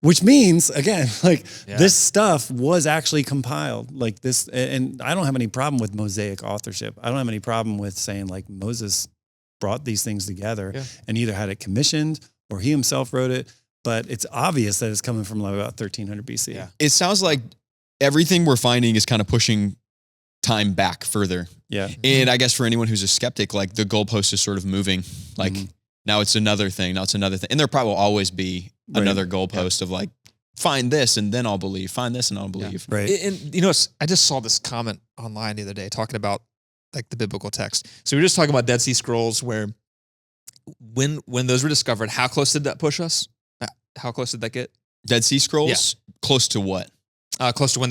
Which means, again, like this stuff was actually compiled like this. And I don't have any problem with Mosaic authorship. I don't have any problem with saying like Moses brought these things together and either had it commissioned or he himself wrote it. But it's obvious that it's coming from like about 1300 BC. Yeah. It sounds like everything we're finding is kind of pushing time back further. Yeah. And I guess for anyone who's a skeptic, like the goalpost is sort of moving. Like now it's another thing. Now it's another thing. And there probably will always be another goalpost of like, find this and then I'll believe. Find this and I'll believe. Right. And you know, I just saw this comment online the other day talking about like the biblical text. So we were just talking about Dead Sea Scrolls where when those were discovered, how close did that push us? How close did that get? Dead Sea Scrolls? Close to what? Close to when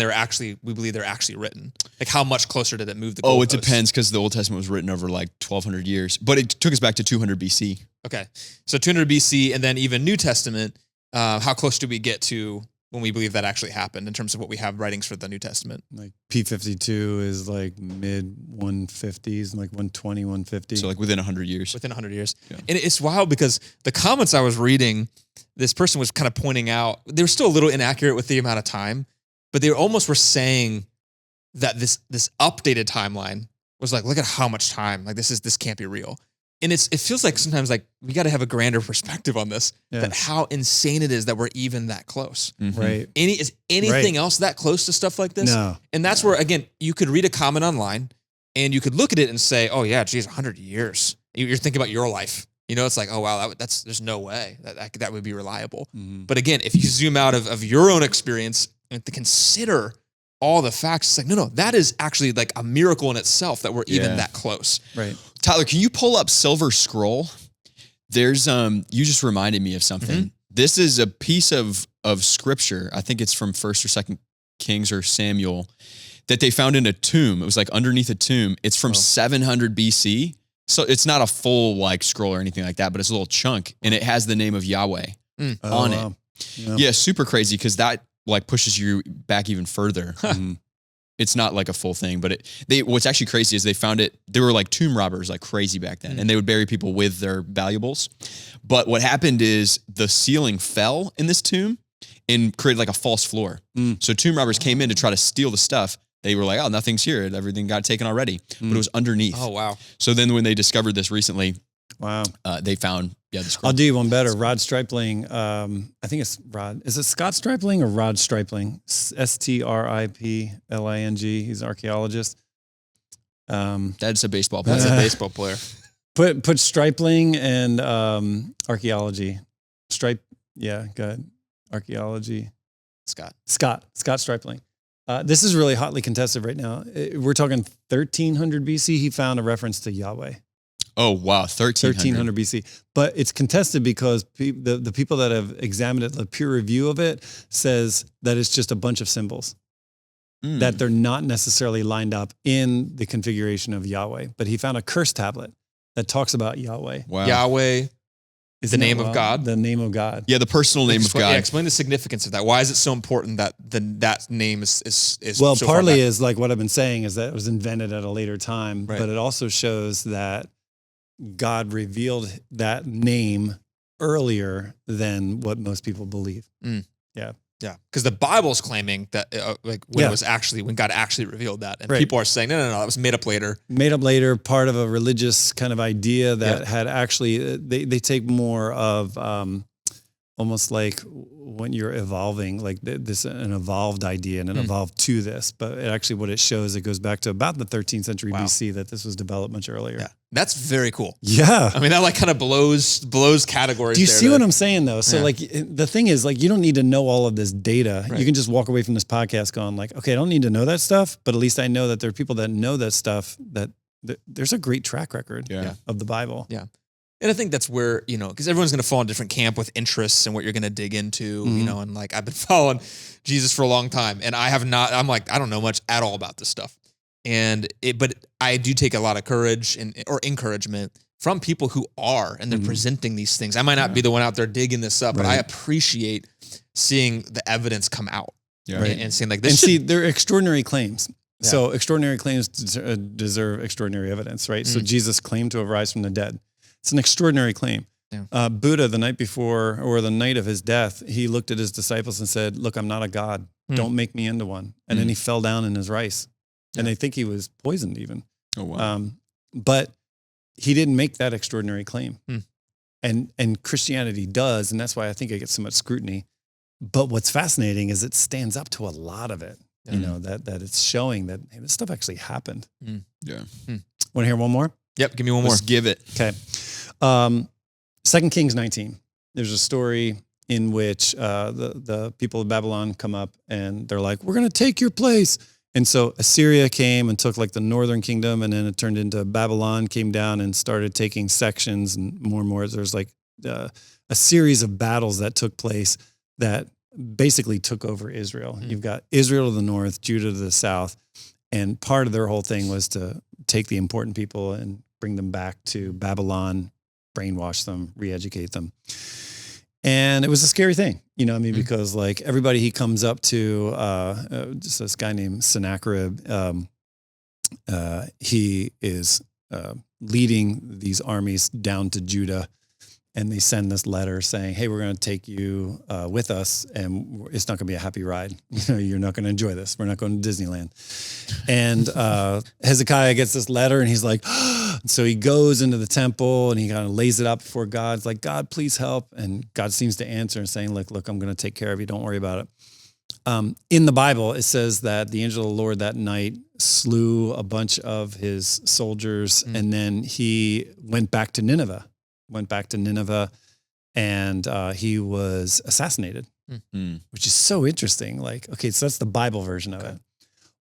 we believe they're actually written. Like how much closer did it move the goalpost? Oh, it depends because the Old Testament was written over like 1200 years, but it took us back to 200 BC. Okay. So 200 BC and then even New Testament, how close do we get to when we believe that actually happened in terms of what we have writings for the New Testament? Like P52 is like mid 150s, like 120, 150. So like within 100 years. Within 100 years. Yeah. And it's wild because the comments I was reading, this person was kind of pointing out, they were still a little inaccurate with the amount of time, but they almost were saying that this updated timeline was like, look at how much time, like this can't be real. And it feels like sometimes like we got to have a grander perspective on this, that how insane it is that we're even that close. Right. Is anything else that close to stuff like this? No. And that's where, again, you could read a comment online and you could look at it and say, oh yeah, geez, 100 years. You're thinking about your life. You know, it's like, oh wow, there's no way that would be reliable. But again, if you zoom out of your own experience and to consider all the facts, it's like, no, that is actually like a miracle in itself that we're even that close. Right. Tyler, can you pull up Silver Scroll? There's you just reminded me of something. This is a piece of scripture. I think it's from 1st or 2nd Kings or Samuel that they found in a tomb. It was like underneath a tomb. It's from 700 BC. So it's not a full like scroll or anything like that, but it's a little chunk and it has the name of Yahweh on it. Yeah, super crazy because that like pushes you back even further. It's not like a full thing, but what's actually crazy is they found it. They were like tomb robbers, like crazy back then, and they would bury people with their valuables. But what happened is the ceiling fell in this tomb and created like a false floor. So tomb robbers came in to try to steal the stuff. they were like, oh, nothing's here. Everything got taken already. But it was underneath. Oh, wow. So then when they discovered this recently, Wow. they found, the scroll. I'll do you one better. Rod Stripling. I think it's Rod. Is it Scott Stripling or Rod Stripling? Stripling. He's an archaeologist. That's a baseball player. That's a baseball player. Put Stripling and archaeology. Yeah, go ahead. Archaeology. Scott Stripling. This is really hotly contested right now. We're talking 1300 BC. He found a reference to Yahweh. Oh, wow. 1300 BC. But it's contested because the people that have examined it, the peer review of it, says that it's just a bunch of symbols, that they're not necessarily lined up in the configuration of Yahweh. But he found a curse tablet that talks about Yahweh. Wow. Yahweh is the name of God. The name of God. Yeah, the personal name of God. Yeah, explain the significance of that. Why is it so important that that name is well, so partly is like what I've been saying is that it was invented at a later time, Right. but it also shows that God revealed that name earlier than what most people believe. Yeah, because the Bible's claiming that when God actually revealed that, and people are saying no, that was made up later. Made up later, part of a religious kind of idea that had actually they take more of almost like when you're evolving, like an evolved idea and an evolved to this. But actually, what it shows, it goes back to about the 13th century BC that this was developed much earlier. Yeah, that's very cool. Yeah, I mean that like kind of blows categories. Do you see what I'm saying though? So like the thing is like you don't need to know all of this data. Right. You can just walk away from this podcast going like, okay, I don't need to know that stuff, but at least I know that there are people that know that stuff. That there's a great track record of the Bible. Yeah. And I think that's where, because everyone's going to fall in a different camp with interests and what you're going to dig into, and like I've been following Jesus for a long time and I'm like, I don't know much at all about this stuff. But I do take a lot of courage or encouragement from people who are, and they're presenting these things. I might not be the one out there digging this up, but I appreciate seeing the evidence come out and seeing like this. And see, they're extraordinary claims. Yeah. So extraordinary claims deserve extraordinary evidence, right? So Jesus claimed to have rise from the dead. It's an extraordinary claim. Yeah. Buddha, the night before or the night of his death, he looked at his disciples and said, look, I'm not a God. Don't make me into one. And then he fell down in his rice. And they think he was poisoned even. Oh, wow. But he didn't make that extraordinary claim. And Christianity does. And that's why I think it gets so much scrutiny. But what's fascinating is it stands up to a lot of it. That it's showing that hey, this stuff actually happened. Yeah. Want to hear one more? Yep. Give me one more. Let's give it. Okay. 2 Kings 19. There's a story in which the people of Babylon come up and they're like, we're going to take your place. And so Assyria came and took like the northern kingdom, and then it turned into Babylon came down and started taking sections and more. There's like a series of battles that took place that basically took over Israel. You've got Israel to the north, Judah to the south. And part of their whole thing was to take the important people and bring them back to Babylon, brainwash them, re-educate them. And it was a scary thing, because like everybody he comes up to, just this guy named Sennacherib, he is leading these armies down to Judah. And they send this letter saying, hey, we're going to take you with us, and it's not going to be a happy ride. You're not going to enjoy this. We're not going to Disneyland. And Hezekiah gets this letter, and he's like, so he goes into the temple, and he kind of lays it out before God. It's like, God, please help. And God seems to answer and saying, look, I'm going to take care of you. Don't worry about it. In the Bible, it says that the angel of the Lord that night slew a bunch of his soldiers, and then he went back to Nineveh. And he was assassinated, which is so interesting. Like, okay, so that's the Bible version of it.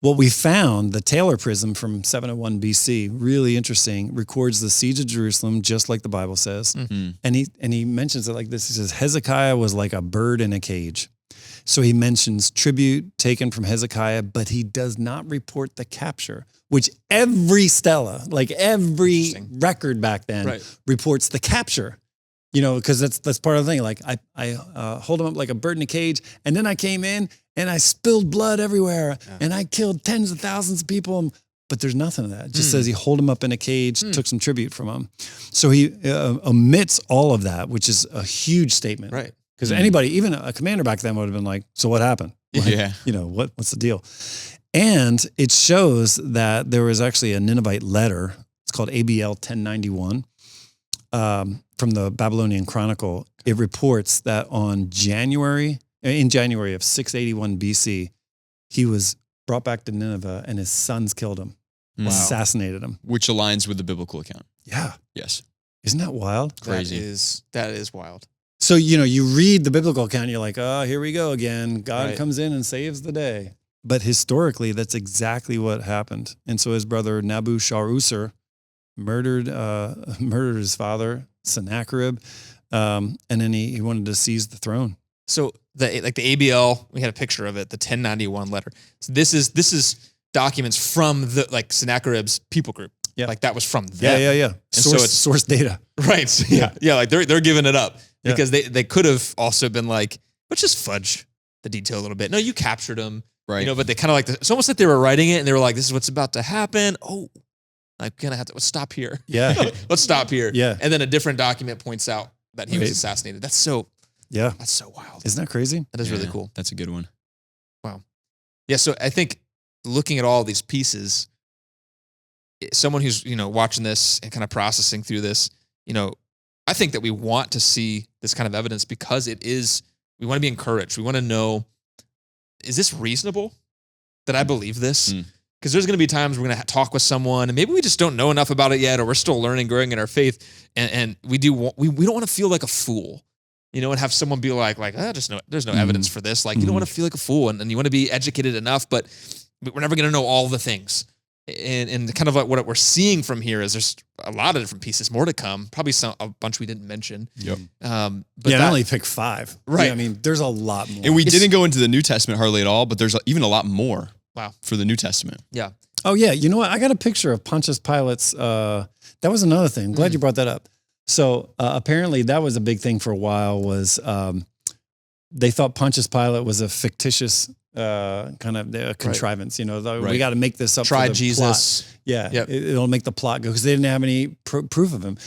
What we found, the Taylor Prism from 701 BC, really interesting, records the siege of Jerusalem just like the Bible says. And he mentions it like this. He says, Hezekiah was like a bird in a cage. So he mentions tribute taken from Hezekiah, but he does not report the capture, which every stela, like every record back then, reports the capture. Because that's part of the thing. Like I hold him up like a bird in a cage, and then I came in and I spilled blood everywhere, and I killed tens of thousands of people. But there's nothing of that. It just says he holed him up in a cage, took some tribute from him. So he omits all of that, which is a huge statement. Right. Because anybody, even a commander back then would have been like, so what happened? Like, what's the deal? And it shows that there was actually a Ninevite letter. It's called ABL 1091 from the Babylonian Chronicle. It reports that in January of 681 BC, he was brought back to Nineveh and his sons killed him, assassinated him. Which aligns with the biblical account. Yeah. Yes. Isn't that wild? Crazy. That is wild. So, you read the biblical account, and you're like, oh, here we go again. God Right. comes in and saves the day. But historically, that's exactly what happened. And so his brother Nabuchodonosor murdered his father, Sennacherib, and then he wanted to seize the throne. So the ABL, we had a picture of it, the 1091 letter. So this is documents from the Sennacherib's people group. Yeah. Like that was from them. Yeah. And so it's source data. right. So yeah. Like they're giving it up Yeah. because they could have also been like, let's just fudge the detail a little bit. No, you captured them. Right. But they kind of it's almost like they were writing it and they were like, this is what's about to happen. Oh, I'm going to have to let's stop here. Yeah. Let's stop here. Yeah. And then a different document points out that he was Right. assassinated. That's so wild. Isn't that crazy? That is really cool. That's a good one. Yeah. So I think looking at all these pieces, someone who's, watching this and kind of processing through this, I think that we want to see this kind of evidence because we want to be encouraged. We want to know, is this reasonable that I believe this? Because there's going to be times we're going to talk with someone and maybe we just don't know enough about it yet, or we're still learning, growing in our faith. And we don't want to feel like a fool, and have someone be like, there's no evidence for this. Like, you don't want to feel like a fool and you want to be educated enough, but we're never going to know all the things. And kind of like what we're seeing from here is there's a lot of different pieces, more to come, probably a bunch we didn't mention. Yep. But I only picked 5. Right. Yeah, I mean, there's a lot more. And we didn't go into the New Testament hardly at all, but there's even a lot more. Wow. For the New Testament. Yeah. Oh, yeah. You know what? I got a picture of Pontius Pilate's. That was another thing. I'm glad you brought that up. So apparently that was a big thing for a while was they thought Pontius Pilate was a fictitious kind of contrivance. We got to make this up. Try for the Jesus. Plot. Yeah. Yep. It'll make the plot go because they didn't have any proof of him.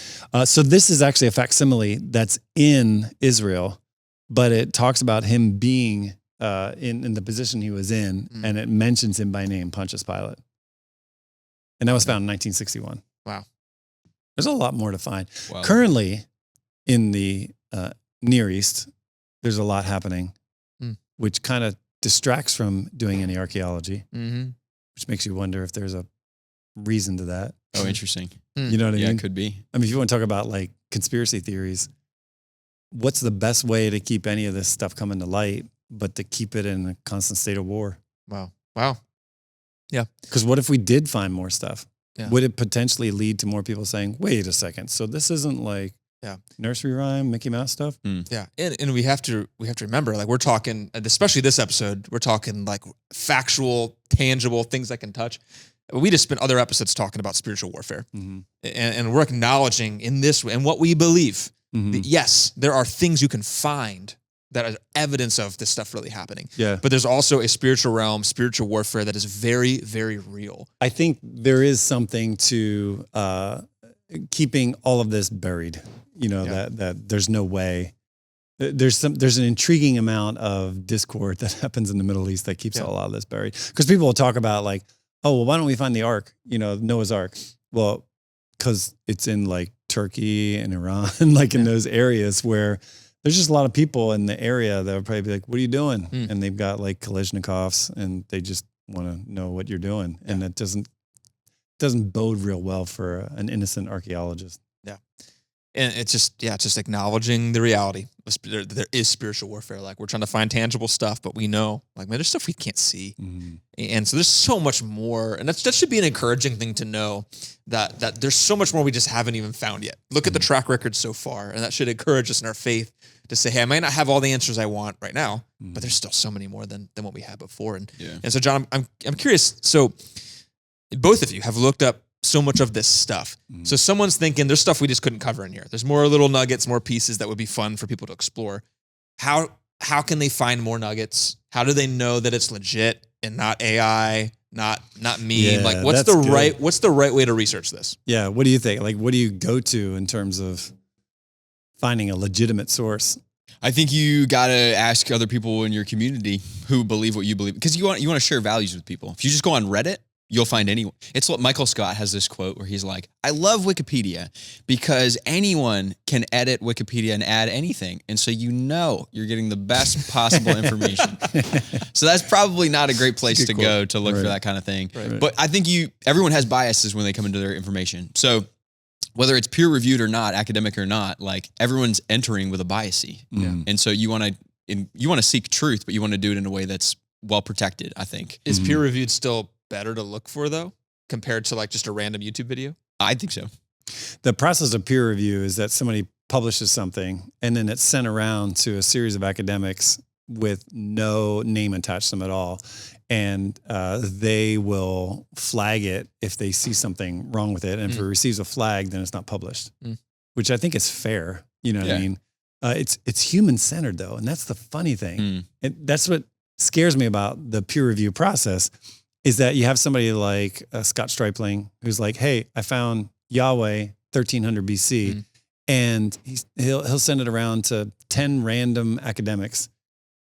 So this is actually a facsimile that's in Israel, but it talks about him being in the position he was in, and it mentions him by name, Pontius Pilate. And that was found in 1961. Wow. There's a lot more to find. Wow. Currently, in the Near East, there's a lot happening, which kind of distracts from doing any archaeology, which makes you wonder if there's a reason to that. Oh, interesting. You know what I mean? Yeah, it could be. I mean, if you want to talk about like conspiracy theories, what's the best way to keep any of this stuff coming to light, but to keep it in a constant state of war? Wow. Yeah. Because what if we did find more stuff? Yeah. Would it potentially lead to more people saying, wait a second, so this isn't like nursery rhyme, Mickey Mouse stuff? Yeah. And we have to remember, like we're talking, especially this episode, we're talking like factual, tangible things I can touch. We just spent other episodes talking about spiritual warfare. And we're acknowledging in this and what we believe that yes, there are things you can find that are evidence of this stuff really happening. Yeah. But there's also a spiritual realm, spiritual warfare that is very, very real. I think there is something to keeping all of this buried, that there's no way. There's an intriguing amount of discord that happens in the Middle East that keeps a lot of this buried. Because people will talk about like, oh, well, why don't we find the Ark, Noah's Ark? Well, because it's in like Turkey and Iran, like in those areas where there's just a lot of people in the area that would probably be like, what are you doing? And they've got like Kalashnikovs and they just want to know what you're doing. Yeah. And it doesn't bode real well for an innocent archaeologist. Yeah. And it's just acknowledging the reality. There is spiritual warfare. Like we're trying to find tangible stuff, but we know like, man, there's stuff we can't see. And so there's so much more. And that should be an encouraging thing to know that there's so much more we just haven't even found yet. Look at the track record so far. And that should encourage us in our faith to say, hey, I might not have all the answers I want right now, but there's still so many more than what we had before. And so John, I'm curious. So both of you have looked up so much of this stuff. So someone's thinking there's stuff we just couldn't cover in here. There's more little nuggets, more pieces that would be fun for people to explore. How can they find more nuggets? How do they know that it's legit and not AI, not meme? Yeah, like what's the right way to research this? Yeah. What do you think? Like, what do you go to in terms of finding a legitimate source? I think you got to ask other people in your community who believe what you believe, because you want to share values with people. If you just go on Reddit, you'll find anyone. It's what Michael Scott has this quote where he's like, I love Wikipedia because anyone can edit Wikipedia and add anything. And so you're getting the best possible information. So that's probably not a great place to go to look for that kind of thing. Right. But I think everyone has biases when they come into their information. So whether it's peer reviewed or not, academic or not, like everyone's entering with a biasy. And so you want to seek truth, but you want to do it in a way that's well protected, I think. Is peer reviewed still better to look for though, compared to like just a random YouTube video? I think so. The process of peer review is that somebody publishes something and then it's sent around to a series of academics with no name attached to them at all. And they will flag it if they see something wrong with it. And if it receives a flag, then it's not published, which I think is fair. You know what I mean? It's human centered though. And that's the funny thing. And that's what scares me about the peer review process, is that you have somebody like Scott Stripling who's like, hey, I found Yahweh 1300 BC, and he'll send it around to 10 random academics.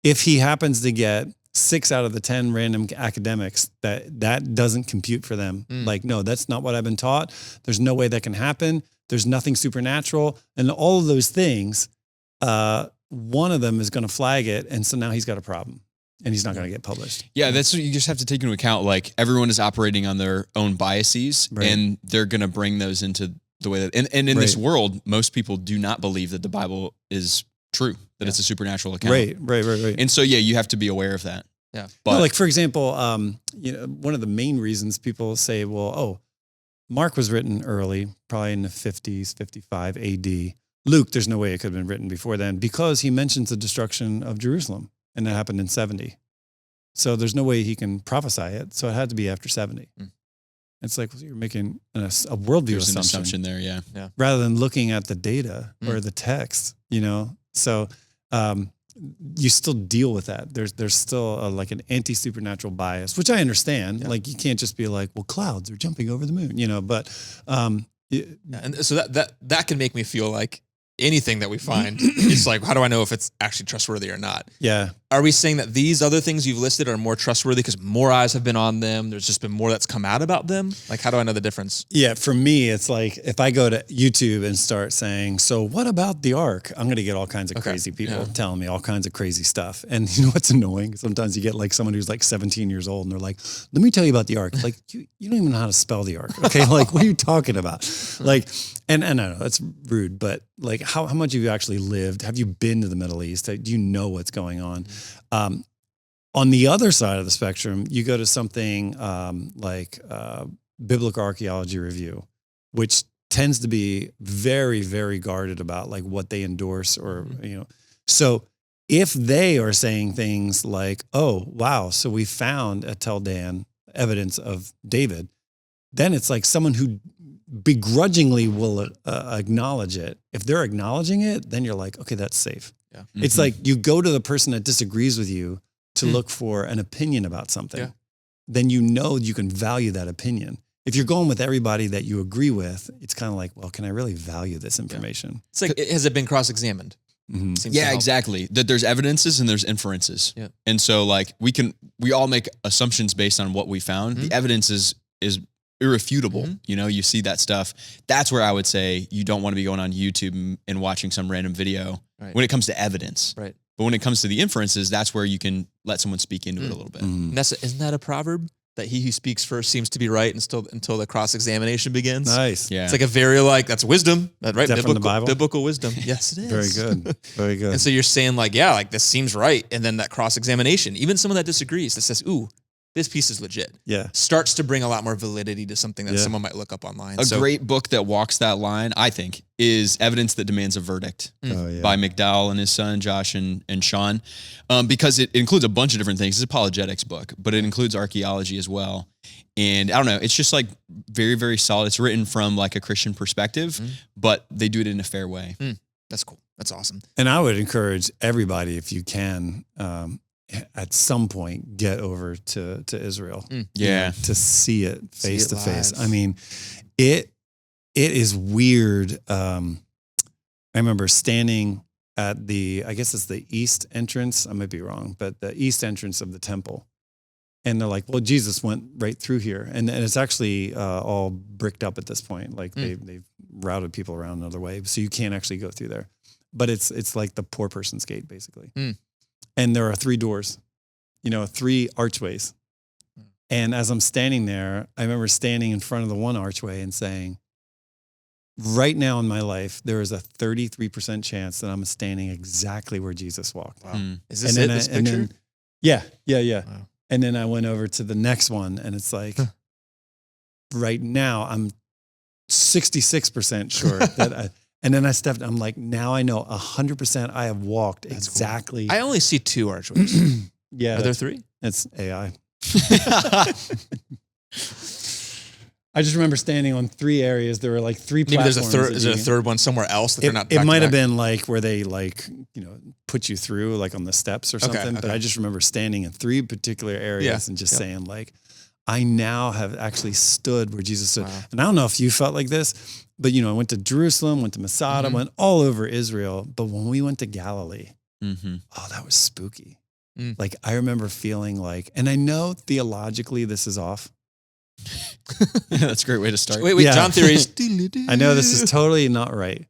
If he happens to get 6 out of the 10 random academics that doesn't compute for them, like, no, that's not what I've been taught. There's no way that can happen. There's nothing supernatural. And all of those things, one of them is going to flag it. And so now he's got a problem. And he's not going to get published. Yeah, that's what you just have to take into account. Like everyone is operating on their own biases, and they're going to bring those into the way that. And in this world, most people do not believe that the Bible is true, that it's a supernatural account. Right. And so you have to be aware of that. Yeah. But like for example, one of the main reasons people say, well, Mark was written early, probably in the 50s, 55 AD. Luke, there's no way it could have been written before then, because he mentions the destruction of Jerusalem. And that happened in 70. So there's no way he can prophesy it. So it had to be after 70. It's like, well, you're making a worldview assumption there, yeah. Rather than looking at the data or the text, So you still deal with that. There's still like an anti-supernatural bias, which I understand. Yeah. Like you can't just be like, well, clouds are jumping over the moon, but. And so that can make me feel like anything that we find, it's like, how do I know if it's actually trustworthy or not? Yeah. Are we saying that these other things you've listed are more trustworthy because more eyes have been on them? There's just been more that's come out about them? Like, how do I know the difference? Yeah, for me, it's like if I go to YouTube and start saying, so what about the ark? I'm going to get all kinds of crazy people telling me all kinds of crazy stuff. And you know what's annoying? Sometimes you get like someone who's like 17 years old and they're like, let me tell you about the ark. Like, you don't even know how to spell the ark. Okay. Like, what are you talking about? Like, and I know that's rude, but like how much have you actually lived? Have you been to the Middle East? Do you know what's going on? On the other side of the spectrum, you go to something like Biblical Archaeology Review, which tends to be very, very guarded about like what they endorse or, So if they are saying things like, oh, wow, so we found at Tel Dan evidence of David, then it's like someone who begrudgingly will acknowledge it. If they're acknowledging it, then you're like, okay, that's safe. Yeah. Mm-hmm. It's like you go to the person that disagrees with you to look for an opinion about something. Yeah. Then you know you can value that opinion. If you're going with everybody that you agree with, it's kind of like, well, can I really value this information? It's like, has it been cross-examined? Mm-hmm. Yeah, exactly. That there's evidences and there's inferences. Yeah. And so like we all make assumptions based on what we found. Mm-hmm. The evidence is irrefutable. Mm-hmm. You see that stuff. That's where I would say you don't want to be going on YouTube and watching some random video when it comes to evidence. Right. But when it comes to the inferences, that's where you can let someone speak into it a little bit. Mm. Isn't that a proverb? That he who speaks first seems to be right until the cross-examination begins. Nice. Yeah. It's like a very that's wisdom, right? Is that from the Bible? Biblical wisdom. Yes, it is. Very good. Very good. And so you're saying this seems right. And then that cross-examination, even someone that disagrees, that says, ooh, this piece is legit. Yeah. Starts to bring a lot more validity to something that someone might look up online. A great book that walks that line, I think, is Evidence That Demands a Verdict by McDowell and his son, Josh and Sean, because it includes a bunch of different things. It's an apologetics book, but it includes archaeology as well. And I don't know, it's just like very, very solid. It's written from like a Christian perspective, but they do it in a fair way. That's cool. That's awesome. And I would encourage everybody, if you can, at some point get over to Israel. To see it face to face. I mean, it is weird. I remember standing at I guess it's the east entrance. I might be wrong, but the east entrance of the temple. And they're like, well, Jesus went right through here. And it's actually all bricked up at this point. Like they've routed people around another way. So you can't actually go through there. But it's like the poor person's gate, basically. And there are 3 doors, 3 archways. And as I'm standing there, I remember standing in front of the one archway and saying, right now in my life, there is a 33% chance that I'm standing exactly where Jesus walked. Wow. Is this this picture? Yeah. Wow. And then I went over to the next one, and it's like, right now, I'm 66% sure that and then I stepped, I'm like, now I know 100% I have walked exactly. Cool. I only see 2 archways. Yeah. Are there 3? It's AI. I just remember standing on 3 areas. There were like 3 Maybe platforms. there's a third. Is there a third one somewhere else that they're not? It might have been like where they put you through like on the steps or something. Okay. But I just remember standing in 3 particular areas and just saying like, I now have actually stood where Jesus stood. Wow. And I don't know if you felt like this, but I went to Jerusalem, went to Masada, went all over Israel. But when we went to Galilee, oh, that was spooky. Like I remember feeling like, and I know theologically this is off. That's a great way to start. Wait, John theories. I know this is totally not right.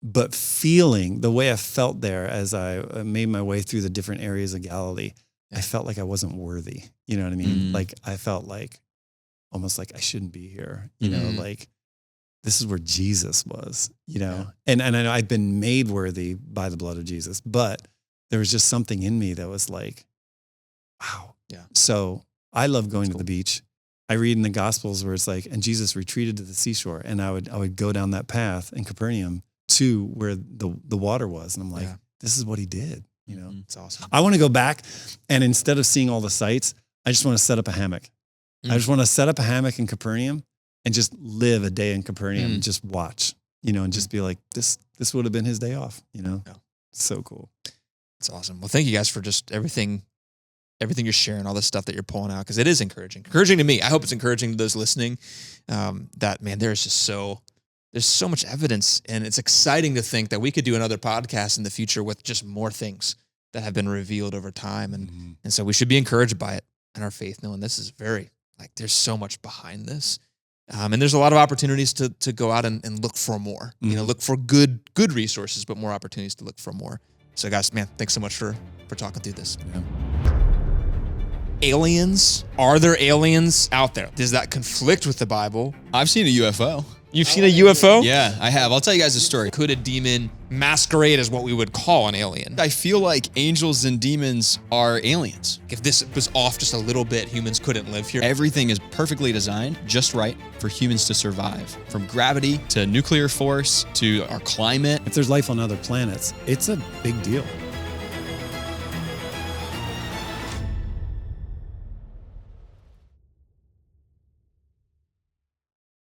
But feeling the way I felt there as I made my way through the different areas of Galilee, I felt like I wasn't worthy. You know what I mean? Like I felt like almost like I shouldn't be here. Like this is where Jesus was, And I know I've been made worthy by the blood of Jesus, but there was just something in me that was like, wow. Yeah. So I love going to the beach. I read in the Gospels where it's like, and Jesus retreated to the seashore, and I would go down that path in Capernaum to where the water was, and I'm like, this is what he did. It's awesome. I want to go back, and instead of seeing all the sights, I just want to set up a hammock. I just want to set up a hammock in Capernaum and just live a day in Capernaum and just watch, and just be like, this would have been his day off. It's so cool. It's awesome. Well, thank you guys for just everything you're sharing, all this stuff that you're pulling out, because it is encouraging to me. I hope it's encouraging to those listening. That man, there's so much evidence, and it's exciting to think that we could do another podcast in the future with just more things that have been revealed over time, and so we should be encouraged by it in our faith, knowing this is there's so much behind this, and there's a lot of opportunities to go out and look for more. Look for good resources, but more opportunities to look for more. So, guys, man, thanks so much for talking through this. Yeah. Aliens? Are there aliens out there? Does that conflict with the Bible? I've seen a UFO. You've seen a UFO? Yeah, I have. I'll tell you guys a story. Could a demon masquerade as what we would call an alien? I feel like angels and demons are aliens. If this was off just a little bit, humans couldn't live here. Everything is perfectly designed just right for humans to survive. From gravity to nuclear force to our climate. If there's life on other planets, it's a big deal.